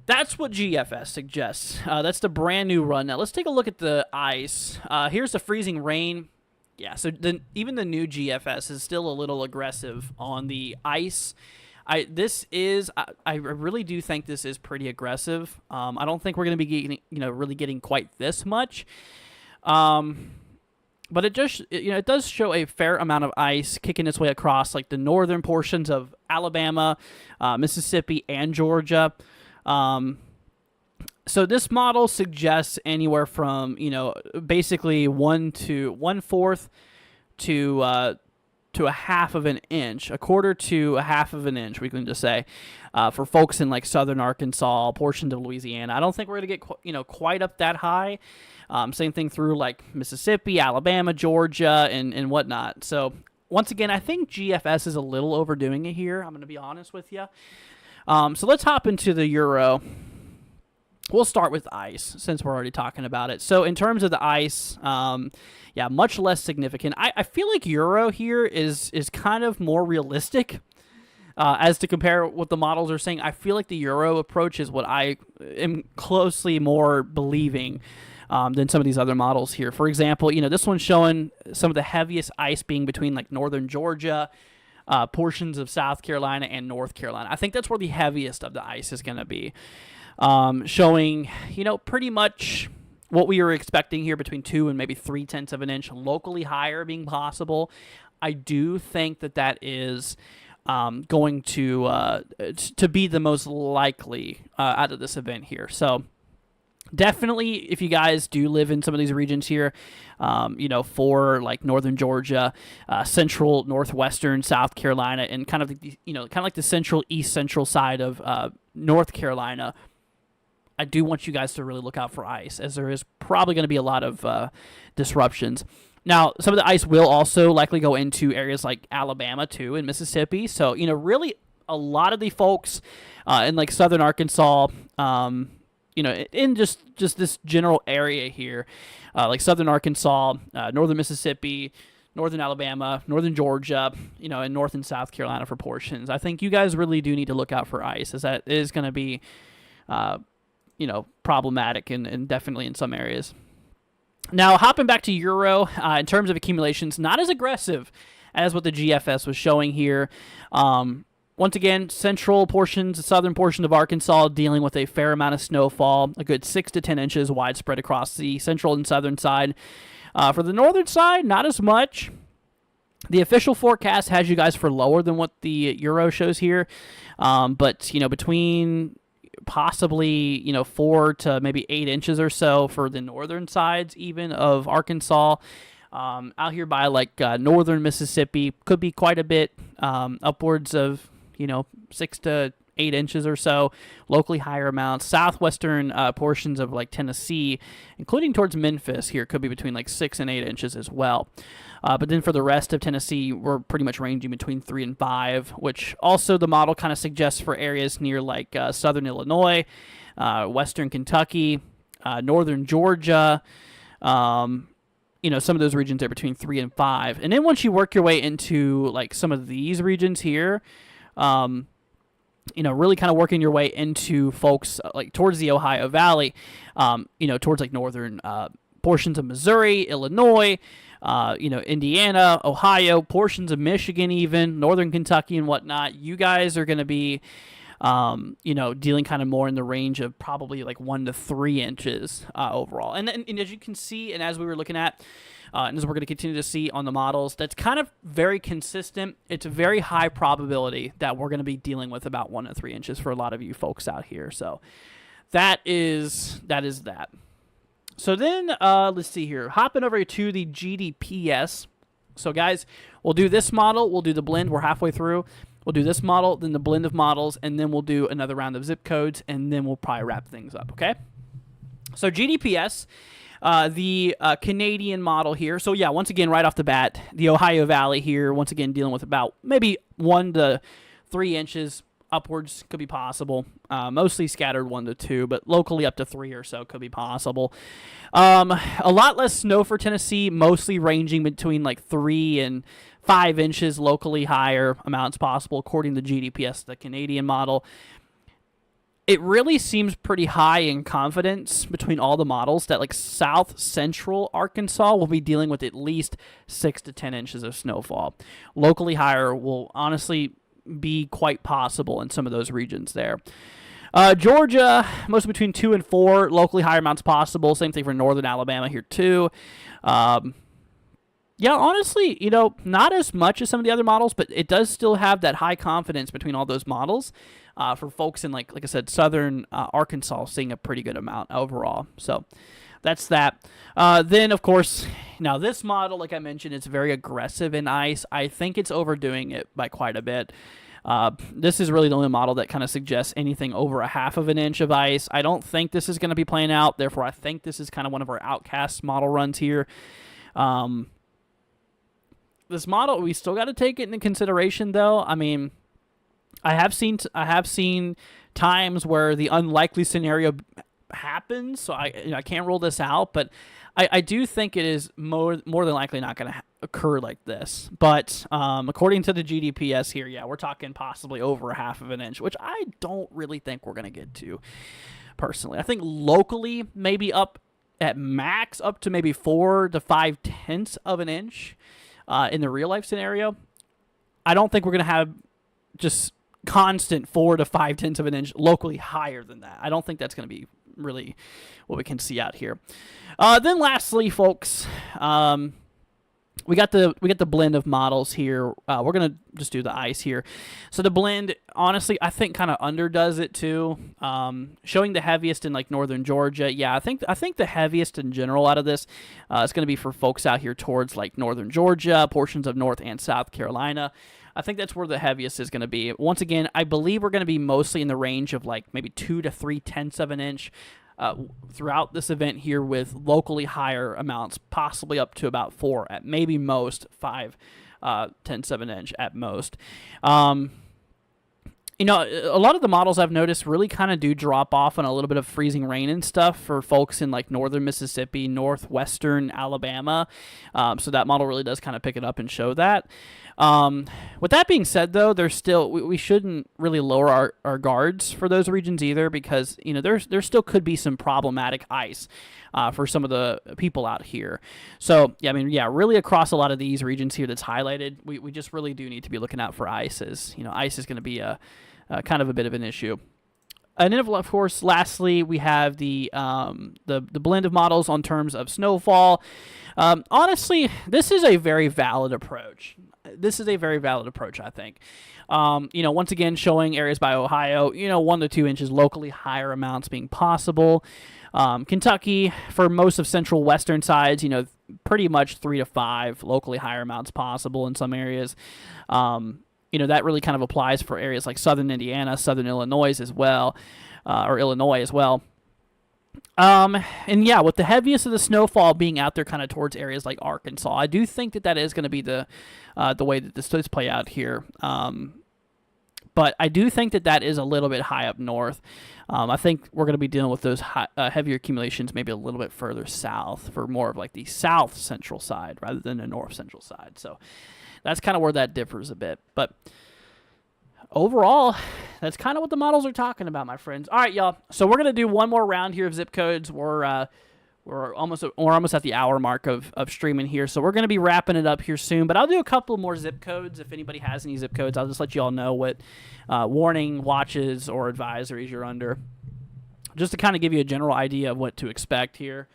that's what GFS suggests. That's the brand new run. Now let's take a look at the ice. Here's the freezing rain. Yeah, so even the new GFS is still a little aggressive on the ice. I really do think this is pretty aggressive. I don't think we're going to be getting, really getting quite this much. But it just, it does show a fair amount of ice kicking its way across like the northern portions of Alabama, Mississippi, and Georgia. So this model suggests anywhere from, basically 1/4 to a half of an inch, a quarter to a half of an inch, we can just say, for folks in like southern Arkansas, portions of Louisiana. I don't think we're going to get quite up that high. Same thing through like Mississippi, Alabama, Georgia, and whatnot. So once again, I think GFS is a little overdoing it here. I'm going to be honest with you. So let's hop into the Euro. We'll start with ice since we're already talking about it. So in terms of the ice, much less significant. I feel like Euro here is kind of more realistic as to compare what the models are saying. I feel like the Euro approach is what I am closely more believing than some of these other models here. For example, this one's showing some of the heaviest ice being between like northern Georgia, portions of South Carolina, and North Carolina. I think that's where the heaviest of the ice is going to be. Showing, pretty much what we were expecting here, between 2 and maybe 3/10 of an inch, locally higher being possible. I do think that is going to be the most likely out of this event here. So definitely, if you guys do live in some of these regions here, for like northern Georgia, central, northwestern South Carolina, and kind of like the central, east central side of North Carolina, I do want you guys to really look out for ice, as there is probably going to be a lot of disruptions. Now, some of the ice will also likely go into areas like Alabama, too, and Mississippi. So, really a lot of the folks in, like, southern Arkansas, in just this general area here, like southern Arkansas, northern Mississippi, northern Alabama, northern Georgia, and north and South Carolina for portions. I think you guys really do need to look out for ice, as that is going to be problematic and definitely in some areas. Now, hopping back to Euro, in terms of accumulations, not as aggressive as what the GFS was showing here. Once again, central portions, southern portion of Arkansas dealing with a fair amount of snowfall, a good 6 to 10 inches widespread across the central and southern side. For the northern side, not as much. The official forecast has you guys for lower than what the Euro shows here, but between possibly 4 to maybe 8 inches or so for the northern sides even of Arkansas. Out here by like northern Mississippi, could be quite a bit, upwards of 6 to 8 inches or so, locally higher amounts. Southwestern portions of like Tennessee, including towards Memphis here, could be between like 6 and 8 inches as well. But then for the rest of Tennessee, we're pretty much ranging between 3 and 5, which also the model kind of suggests for areas near like southern Illinois, western Kentucky, northern Georgia. Some of those regions there between 3 and 5. And then once you work your way into like some of these regions here, really kind of working your way into folks like towards the Ohio Valley, towards like northern portions of Missouri, Illinois, Indiana, Ohio, portions of Michigan, even northern Kentucky and whatnot. You guys are going to be, dealing kind of more in the range of probably like 1 to 3 inches overall. And as you can see, and as we were looking at, and as we're going to continue to see on the models, that's kind of very consistent. It's a very high probability that we're going to be dealing with about 1 to 3 inches for a lot of you folks out here. So that is that. So then let's see here. Hopping over to the GDPS. So guys, we'll do this model. We'll do the blend. We're halfway through. We'll do this model, then the blend of models, and then we'll do another round of zip codes, and then we'll probably wrap things up, okay? So GDPS, the Canadian model here. So yeah, once again, right off the bat, the Ohio Valley here, once again, dealing with about maybe 1 to 3 inches upwards could be possible. Mostly scattered 1 to 2, but locally up to 3 or so could be possible. A lot less snow for Tennessee, mostly ranging between like 3 and 5 inches, locally higher amounts possible, according to GDPS, the Canadian model. It really seems pretty high in confidence between all the models that like south central Arkansas will be dealing with at least 6 to 10 inches of snowfall. Locally higher will honestly be quite possible in some of those regions there. Georgia, mostly between 2 and 4, locally higher amounts possible. Same thing for northern Alabama here too. Yeah, honestly, not as much as some of the other models, but it does still have that high confidence between all those models for folks in, like I said, southern Arkansas, seeing a pretty good amount overall. So that's that. Then, of course, now this model, like I mentioned, it's very aggressive in ice. I think it's overdoing it by quite a bit. This is really the only model that kind of suggests anything over 1/2 of an inch of ice. I don't think this is going to be playing out. Therefore, I think this is kind of one of our outcast model runs here. This model, we still got to take it into consideration, though. I mean, I have seen times where the unlikely scenario happens, so I can't rule this out. But I do think it is more than likely not going to occur like this. But according to the GDPS here, yeah, we're talking possibly over 1/2 of an inch, which I don't really think we're going to get to personally. I think locally, maybe up at max up to maybe 4 to 5/10 of an inch. In the real life scenario, I don't think we're going to have just constant 4 to 5/10 of an inch locally higher than that. I don't think that's going to be really what we can see out here. Then lastly, folks, we got the blend of models here. We're gonna just do the ice here. So the blend, honestly, I think kind of underdoes it too. Showing the heaviest in like northern Georgia. Yeah, I think the heaviest in general out of this is going to be for folks out here towards like northern Georgia, portions of North and South Carolina. I think that's where the heaviest is going to be. Once again, I believe we're going to be mostly in the range of like maybe 2 to 3/10 of an inch. Throughout this event here, with locally higher amounts, possibly up to about 4 at maybe most 5/10 of an inch at most. A lot of the models I've noticed really kind of do drop off on a little bit of freezing rain and stuff for folks in like northern Mississippi, northwestern Alabama. So that model really does kind of pick it up and show that. With that being said, though, there's still we shouldn't really lower our guards for those regions either, because there still could be some problematic ice for some of the people out here. So yeah, really across a lot of these regions here that's highlighted, we just really do need to be looking out for ice, as ice is going to be a kind of a bit of an issue. And then, of course, lastly, we have the blend of models on terms of snowfall. Honestly, this is a very valid approach. I think. Once again, showing areas by Ohio, 1 to 2 inches locally, higher amounts being possible. Kentucky, for most of central western sides, pretty much 3 to 5 locally higher amounts possible in some areas. That really kind of applies for areas like southern Indiana, southern Illinois as well, or Illinois as well. And yeah, with the heaviest of the snowfall being out there kind of towards areas like Arkansas, I do think that is going to be the way that this does play out here. But I do think that is a little bit high up north. I think we're going to be dealing with those heavier accumulations maybe a little bit further south for more of like the south central side rather than the north central side. So that's kind of where that differs a bit. But overall, that's kind of what the models are talking about, my friends. All right, y'all. So we're going to do one more round here of zip codes. We're almost at the hour mark of streaming here, so we're going to be wrapping it up here soon. But I'll do a couple more zip codes. If anybody has any zip codes, I'll just let you all know what warning, watches, or advisories you're under, just to kind of give you a general idea of what to expect here.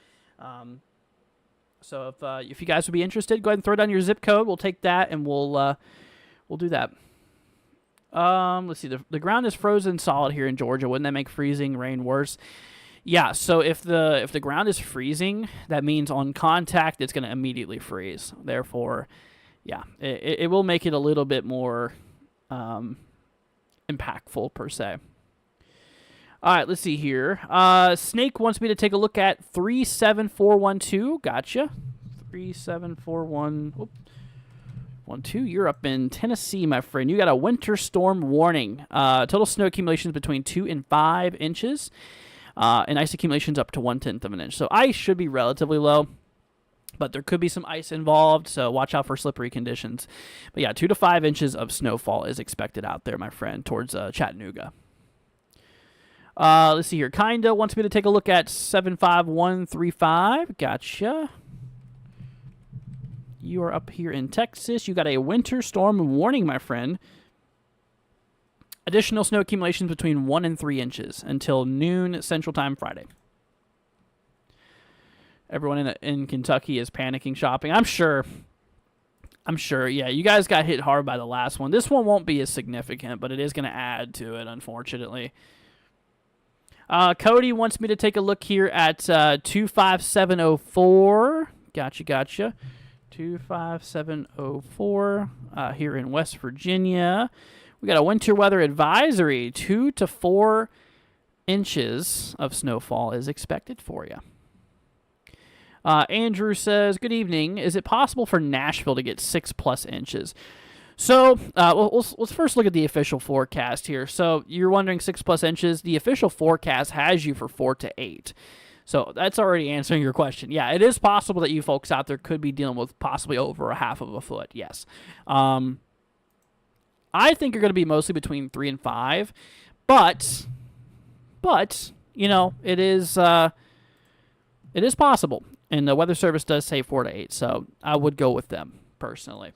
So if you guys would be interested, go ahead and throw down your zip code. We'll take that, and we'll do that. Let's see. The ground is frozen solid here in Georgia. Wouldn't that make freezing rain worse? Yeah, so if the ground is freezing, that means on contact it's going to immediately freeze. Therefore, yeah, it will make it a little bit more impactful per se. All right, let's see here. Snake wants me to take a look at 37412. Gotcha. 37412. You're up in Tennessee, my friend. You got a winter storm warning. Total snow accumulations between 2 and 5 inches. And ice accumulations up to 1/10 of an inch. So ice should be relatively low, but there could be some ice involved, so watch out for slippery conditions. But yeah, 2 to 5 inches of snowfall is expected out there, my friend, towards Chattanooga. Let's see here. Kinda wants me to take a look at 75135. Gotcha. You are up here in Texas. You got a winter storm warning, my friend. Additional snow accumulations between 1 and 3 inches until noon Central Time Friday. Everyone in Kentucky is panicking shopping. I'm sure. Yeah, you guys got hit hard by the last one. This one won't be as significant, but it is going to add to it, unfortunately. Cody wants me to take a look here at 25704. Gotcha. 25704 here in West Virginia. We got a winter weather advisory. 2 to 4 inches of snowfall is expected for you. Andrew says, good evening. Is it possible for Nashville to get 6+ inches? So let's first look at the official forecast here. So you're wondering 6+ inches. The official forecast has you for 4 to 8. So that's already answering your question. Yeah, it is possible that you folks out there could be dealing with possibly over 1/2 foot. Yes. I think you're going to be mostly between 3 and 5, but it is possible, and the Weather Service does say 4 to 8, so I would go with them personally.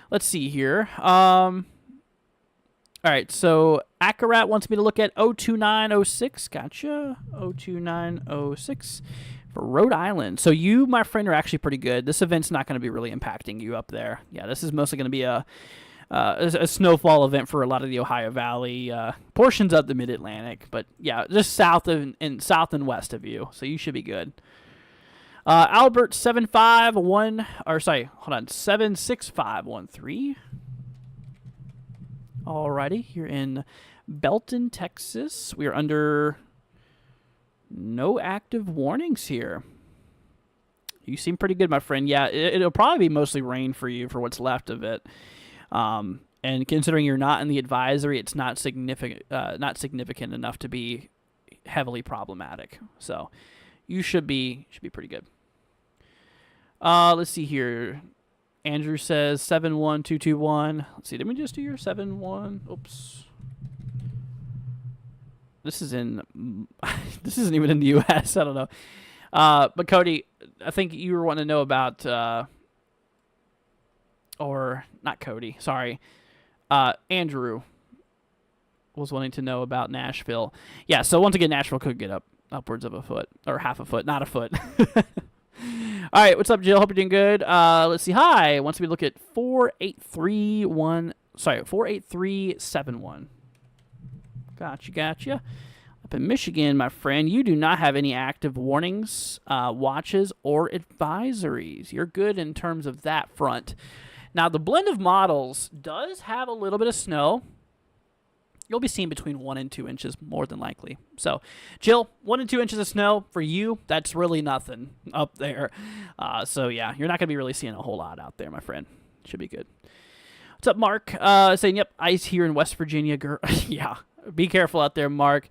Let's see here. All right, so Akarat wants me to look at 02906. Gotcha. 02906 for Rhode Island. So you, my friend, are actually pretty good. This event's not going to be really impacting you up there. Yeah, this is mostly going to be a snowfall event for a lot of the Ohio Valley, portions of the Mid-Atlantic. But yeah, just south and west of you. So you should be good. Albert 76513. Alrighty, here in Belton, Texas. We are under no active warnings here. You seem pretty good, my friend. Yeah, it'll probably be mostly rain for you for what's left of it. And considering you're not in the advisory, it's not significant enough to be heavily problematic. So you should be pretty good. Let's see here. Andrew says 71221. Let's see. Let me just do your 71. Oops. This isn't even in the U.S. I don't know. But Cody, I think you were wanting to know about, or not Cody. Sorry, Andrew was wanting to know about Nashville. Yeah. So once again, Nashville could get upwards of 1 foot or 1/2 foot, not 1 foot. All right, what's up, Jill? Hope you're doing good. Let's see. Hi. Wants me to look at 48371. Gotcha. Up in Michigan, my friend, you do not have any active warnings, watches, or advisories. You're good in terms of that front. Now, the blend of models does have a little bit of snow. You'll be seeing between 1 and 2 inches more than likely. So, Jill, 1 and 2 inches of snow for you, that's really nothing up there. So, yeah, you're not going to be really seeing a whole lot out there, my friend. Should be good. What's up, Mark? Saying, yep, ice here in West Virginia. Yeah, be careful out there, Mark.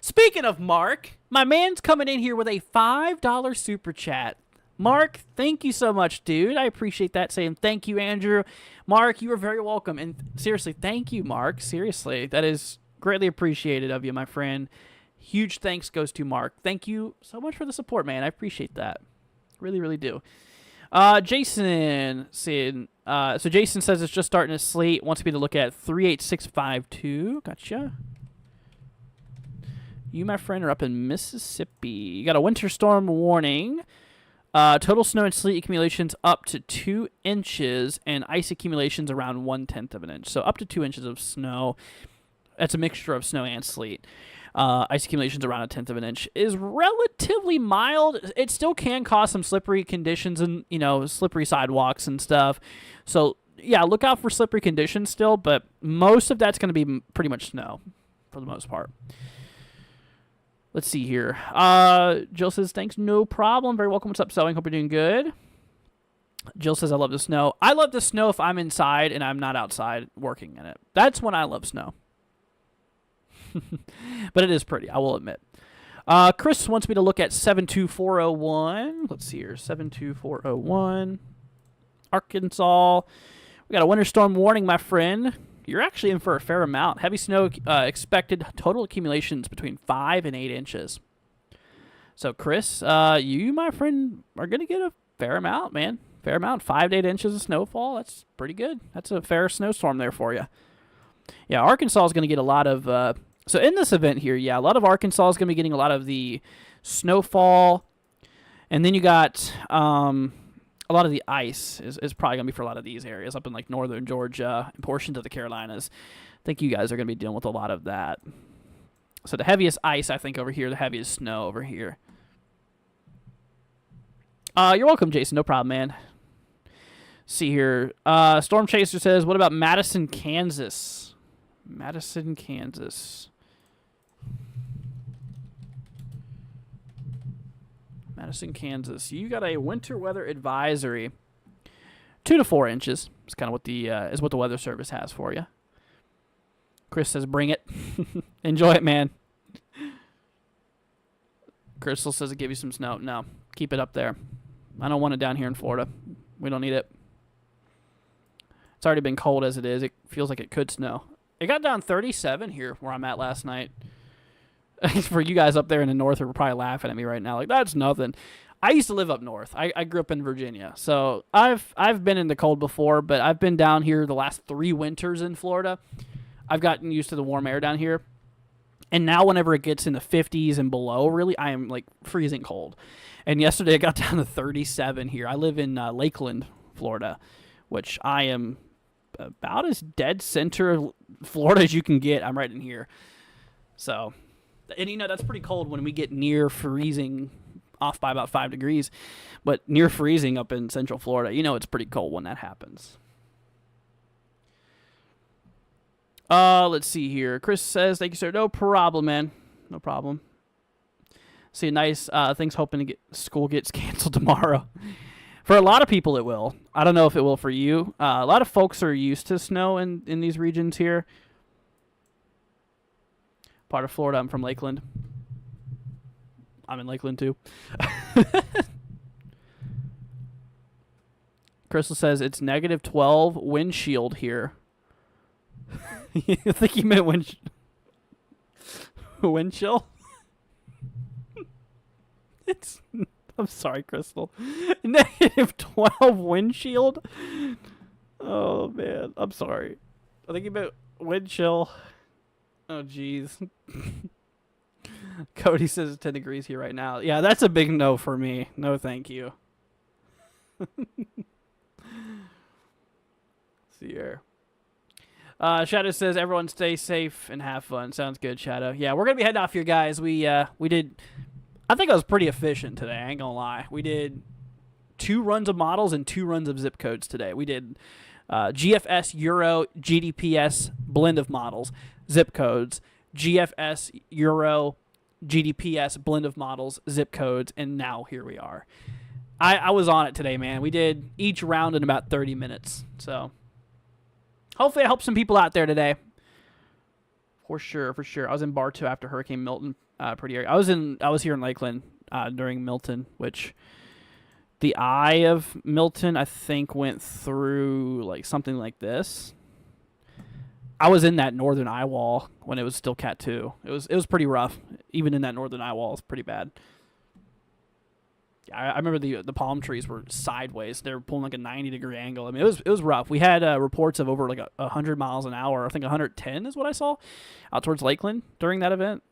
Speaking of Mark, my man's coming in here with a $5 super chat. Mark, thank you so much, dude. I appreciate that. Saying thank you, Andrew. Mark, you are very welcome. And seriously, thank you, Mark. Seriously, that is greatly appreciated of you, my friend. Huge thanks goes to Mark. Thank you so much for the support, man. I appreciate that. Really, really do. Jason saying, so Jason says it's just starting to sleet. Wants me to look at 38652. Gotcha. You, my friend, are up in Mississippi. You got a winter storm warning. Total snow and sleet accumulations up to 2 inches, and ice accumulations around 1/10 of an inch. So up to 2 inches of snow. That's a mixture of snow and sleet. Ice accumulations around 1/10 of an inch is relatively mild. It still can cause some slippery conditions and, slippery sidewalks and stuff. So, yeah, look out for slippery conditions still, but most of that's going to be pretty much snow for the most part. Let's see here. Jill says, thanks, no problem. Very welcome. What's up, Sewing? Hope you're doing good. Jill says, I love the snow. I love the snow if I'm inside and I'm not outside working in it. That's when I love snow. But it is pretty, I will admit. Chris wants me to look at 72401. Let's see here. 72401. Arkansas. We got a winter storm warning, my friend. You're actually in for a fair amount. Heavy snow expected. Total accumulations between 5 and 8 inches. So, Chris, you, my friend, are going to get a fair amount, man. Fair amount. 5 to 8 inches of snowfall. That's pretty good. That's a fair snowstorm there for you. Yeah, Arkansas is going to get a lot of... so, in this event here, yeah, a lot of Arkansas is going to be getting a lot of the snowfall. And then you got... a lot of the ice is probably going to be for a lot of these areas up in like northern Georgia and portions of the Carolinas. I think you guys are going to be dealing with a lot of that. So the heaviest ice, I think, over here, the heaviest snow over here. You're welcome, Jason. No problem, man. See here. Storm Chaser says, what about Madison, Kansas? Madison, Kansas. Madison, Kansas. You got a winter weather advisory. 2 to 4 inches is kind of what the Weather Service has for you. Chris says, bring it. Enjoy it, man. Crystal says it give you some snow. No, keep it up there. I don't want it down here in Florida. We don't need it. It's already been cold as it is. It feels like it could snow. It got down 37 here where I'm at last night. For you guys up there in the north who are probably laughing at me right now, like, that's nothing. I used to live up north. I grew up in Virginia, so I've been in the cold before, but I've been down here the last 3 winters in Florida. I've gotten used to the warm air down here, and now whenever it gets in the 50s and below, really, I am like freezing cold. And yesterday it got down to 37 here. I live in Lakeland, Florida, which I am about as dead center of Florida as you can get. I'm right in here, so. And, that's pretty cold when we get near freezing, off by about 5 degrees. But near freezing up in central Florida, it's pretty cold when that happens. Let's see here. Chris says, thank you, sir. No problem, man. No problem. See, nice things hoping to school gets canceled tomorrow. For a lot of people, it will. I don't know if it will for you. A lot of folks are used to snow in these regions here. Part of Florida. I'm from Lakeland. I'm in Lakeland too. Crystal says it's -12 windshield here. You think you meant wind chill? I'm sorry, Crystal. -12 windshield? Oh man, I'm sorry. I think you meant wind chill. Oh, jeez. Cody says it's 10 degrees here right now. Yeah, that's a big no for me. No, thank you. See here. Shadow says everyone stay safe and have fun. Sounds good, Shadow. Yeah, we're gonna be heading off here, guys. We did. I think I was pretty efficient today. I ain't gonna lie. We did 2 runs of models and 2 runs of zip codes today. We did GFS, Euro, GDPS blend of models, zip codes, GFS, Euro, GDPS blend of models, zip codes, and now here we are. I was on it today, man. We did each round in about 30 minutes. So hopefully I helped some people out there today. For sure, for sure. I was in Bartow after Hurricane Milton. Pretty early. I was here in Lakeland during Milton, which the eye of Milton I think went through like something like this. I was in that northern eye wall when it was still Cat 2. It was pretty rough. Even in that northern eye wall, it's pretty bad. I remember the palm trees were sideways. They were pulling like a 90-degree angle. I mean, it was rough. We had reports of over like 100 miles an hour. I think 110 is what I saw out towards Lakeland during that event.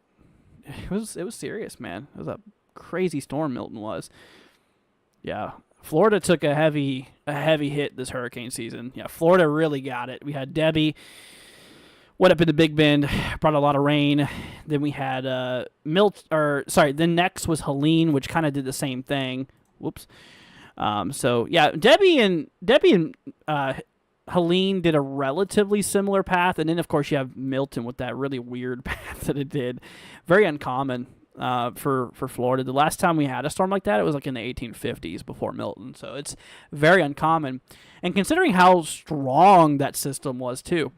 It was serious, man. It was a crazy storm. Milton was. Yeah, Florida took a heavy hit this hurricane season. Yeah, Florida really got it. We had Debbie. Went up into Big Bend, brought a lot of rain. Then we had then next was Helene, which kind of did the same thing. Whoops. So yeah, Debbie and Helene did a relatively similar path, and then of course you have Milton with that really weird path that it did. Very uncommon for Florida. The last time we had a storm like that, it was like in the 1850s before Milton. So it's very uncommon, and considering how strong that system was too.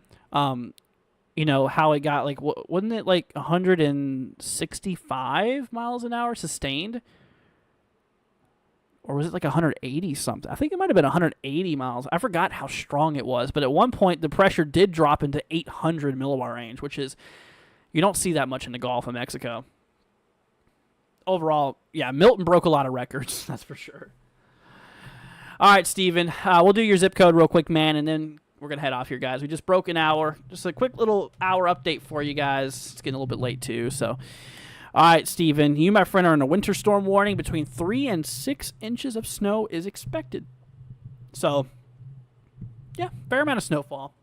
You know, how it got, like, wasn't it like 165 miles an hour sustained? Or was it like 180 something? I think it might have been 180 miles. I forgot how strong it was. But at one point, the pressure did drop into 800 millibar range, which is, you don't see that much in the Gulf of Mexico. Overall, yeah, Milton broke a lot of records, that's for sure. All right, Steven, we'll do your zip code real quick, man, and then we're going to head off here, guys. We just broke an hour. Just a quick little hour update for you guys. It's getting a little bit late, too. So, all right, Steven. You, my friend, are in a winter storm warning. Between 3 and 6 inches of snow is expected. So, yeah, fair amount of snowfall.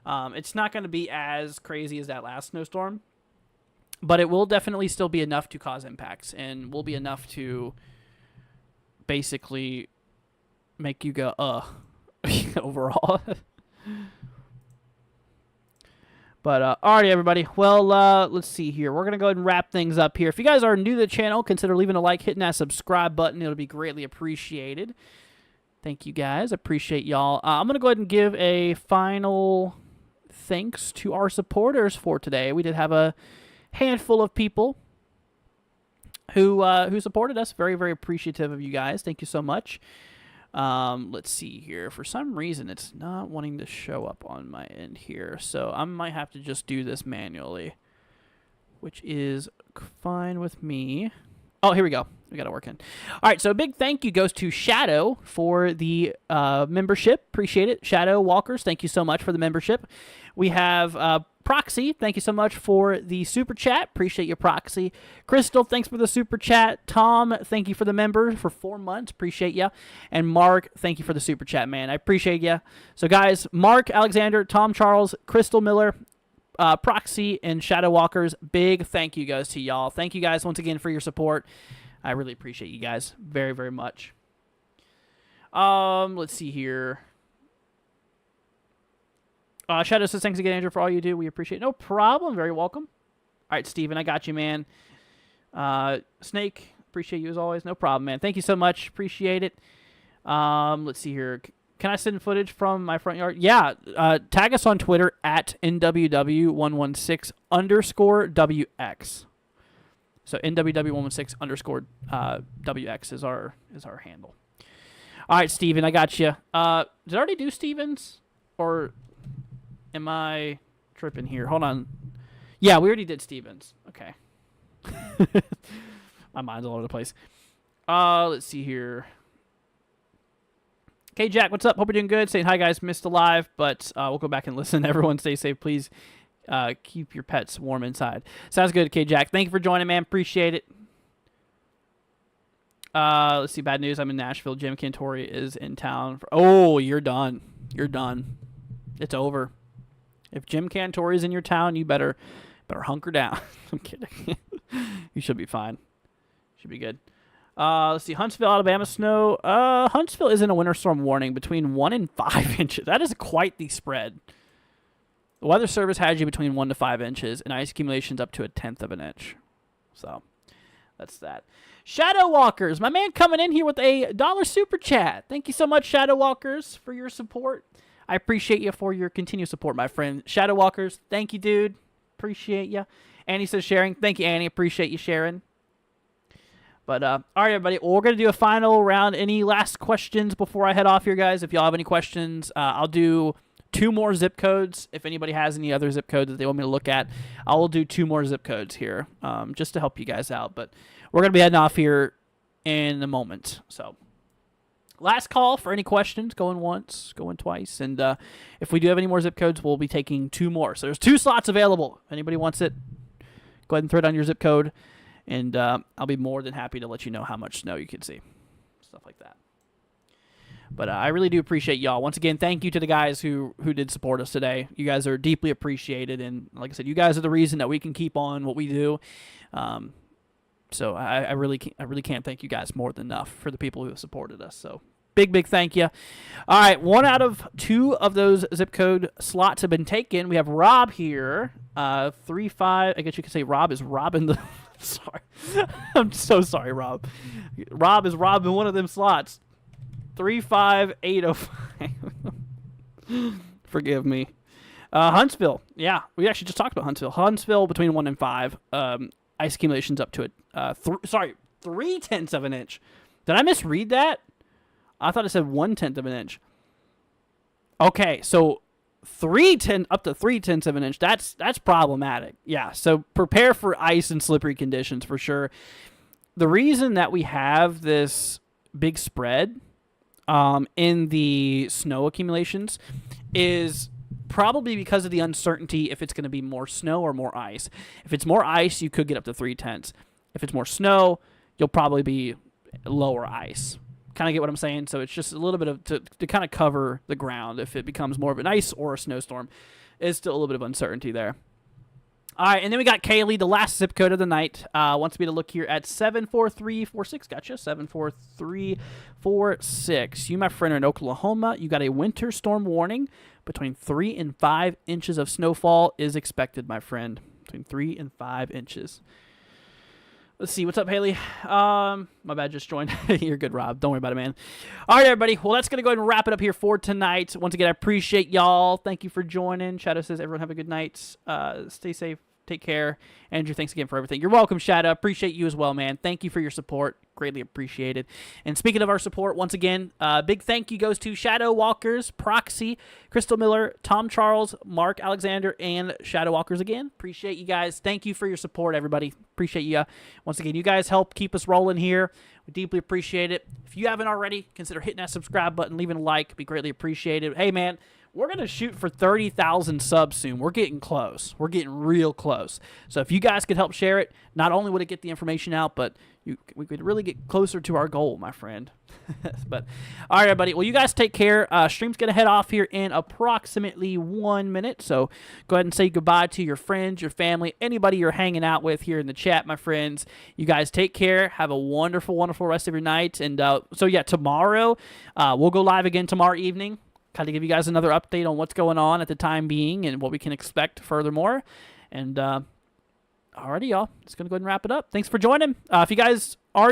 It's not going to be as crazy as that last snowstorm, but it will definitely still be enough to cause impacts, and will be enough to basically make you go, overall. But alrighty, everybody. Well, let's see here. We're gonna go ahead and wrap things up here. If you guys are new to the channel, consider leaving a like, hitting that subscribe button. It'll be greatly appreciated. Thank you, guys. Appreciate y'all. I'm gonna go ahead and give a final thanks to our supporters for today. We did have a handful of people who supported us. Very, very appreciative of you guys. Thank you so much. Let's see here. For some reason, it's not wanting to show up on my end here, so I might have to just do this manually, which is fine with me. Oh, here we go. We got it working. All right, so a big thank you goes to Shadow for the membership. Appreciate it. Shadow Walkers, thank you so much for the membership. We have Proxy, thank you so much for the super chat. Appreciate you, Proxy. Crystal, thanks for the super chat. Tom, thank you for the member for 4 months. Appreciate you. And Mark, thank you for the super chat, man. I appreciate you. So, guys, Mark, Alexander, Tom Charles, Crystal Miller, Proxy, and Shadow Walkers, big thank you goes to y'all. Thank you guys once again for your support. I really appreciate you guys very, very much. Let's see here. Shadow says, thanks again, Andrew, for all you do. We appreciate it. No problem. Very welcome. All right, Steven, I got you, man. Snake, appreciate you as always. No problem, man. Thank you so much. Appreciate it. Let's see here. Can I send footage from my front yard? Yeah. Tag us on Twitter at NWW116_WX. So NWW116_WX is our handle. All right, Steven, I got you. Did I already do Steven's? Or am I tripping here? Hold on. Yeah, we already did Stevens. Okay. My mind's all over the place. Let's see here. Okay, Jack, what's up? Hope you're doing good. Saying hi, guys. Missed the live, but we'll go back and listen. Everyone stay safe. Please keep your pets warm inside. Sounds good, okay, Jack. Thank you for joining, man. Appreciate it. Let's see. Bad news. I'm in Nashville. Jim Cantori is in town. Oh, you're done. You're done. It's over. If Jim Cantori is in your town, you better hunker down. I'm kidding. You should be fine. Should be good. Let's see. Huntsville, Alabama snow. Huntsville is in a winter storm warning between 1 and 5 inches. That is quite the spread. The Weather Service has you between 1 to 5 inches, and ice accumulations up to 1/10 of an inch. So, that's that. Shadow Walkers, my man coming in here with a $1 super chat. Thank you so much, Shadow Walkers, for your support. I appreciate you for your continued support, my friend. Shadow Walkers, thank you, dude. Appreciate you. Annie says sharing. Thank you, Annie. Appreciate you sharing. But, all right, everybody. Well, we're going to do a final round. Any last questions before I head off here, guys? If y'all have any questions, I'll do 2 more zip codes. If anybody has any other zip codes that they want me to look at, I will do 2 more zip codes here just to help you guys out. But we're going to be heading off here in a moment. So, last call for any questions. Going once, going twice. And if we do have any more zip codes, we'll be taking 2 more. So, there's 2 slots available. If anybody wants it, go ahead and throw down your zip code. And I'll be more than happy to let you know how much snow you can see. Stuff like that. But I really do appreciate y'all. Once again, thank you to the guys who did support us today. You guys are deeply appreciated. And like I said, you guys are the reason that we can keep on what we do. So I really can't thank you guys more than enough for the people who have supported us. So big thank you. All right, 1 out of 2 of those zip code slots have been taken. We have Rob here. 3-5. I guess you could say Rob is robbing the... Sorry. I'm so sorry, Rob. Rob is robbing one of them slots. 35805. Forgive me. Huntsville. Yeah, we actually just talked about Huntsville. Huntsville between 1 and 5. Ice accumulations up to 3/10 of an inch. Did I misread that? I thought it said 1/10 of an inch. Okay, so up to 3/10 of an inch. That's problematic. Yeah, so prepare for ice and slippery conditions for sure. The reason that we have this big spread in the snow accumulations is probably because of the uncertainty if it's going to be more snow or more ice. If it's more ice, you could get up to 3/10. If it's more snow, you'll probably be lower ice. Kind of get what I'm saying? So it's just a little bit of to kind of cover the ground. If it becomes more of an ice or a snowstorm, is still a little bit of uncertainty there. All right, and then we got Kaylee, the last zip code of the night. Wants me to look here at 74346. Gotcha, 74346. You, my friend, are in Oklahoma. You got a winter storm warning. Between 3 and 5 inches of snowfall is expected, my friend. Between 3 and 5 inches. Let's see. What's up, Haley? My bad, just joined. You're good, Rob. Don't worry about it, man. All right, everybody. Well, that's going to go ahead and wrap it up here for tonight. Once again, I appreciate y'all. Thank you for joining. Shadow says, everyone have a good night. Stay safe. Take care. Andrew, thanks again for everything. You're welcome, Shadow. Appreciate you as well, man. Thank you for your support. Greatly appreciated. And speaking of our support, once again, big thank you goes to Shadow Walkers, Proxy, Crystal Miller, Tom Charles, Mark Alexander, and Shadow Walkers again. Appreciate you guys. Thank you for your support, everybody. Appreciate you. Once again, you guys help keep us rolling here. We deeply appreciate it. If you haven't already, consider hitting that subscribe button, leaving a like. Be greatly appreciated. Hey, man. We're going to shoot for 30,000 subs soon. We're getting close. We're getting real close. So if you guys could help share it, not only would it get the information out, but we could really get closer to our goal, my friend. But all right, everybody. Well, you guys take care. Stream's going to head off here in approximately 1 minute. So go ahead and say goodbye to your friends, your family, anybody you're hanging out with here in the chat, my friends. You guys take care. Have a wonderful, wonderful rest of your night. And so, yeah, tomorrow, we'll go live again tomorrow evening. Kind of give you guys another update on what's going on at the time being and what we can expect furthermore. And alrighty, y'all. Just going to go ahead and wrap it up. Thanks for joining. If you guys are new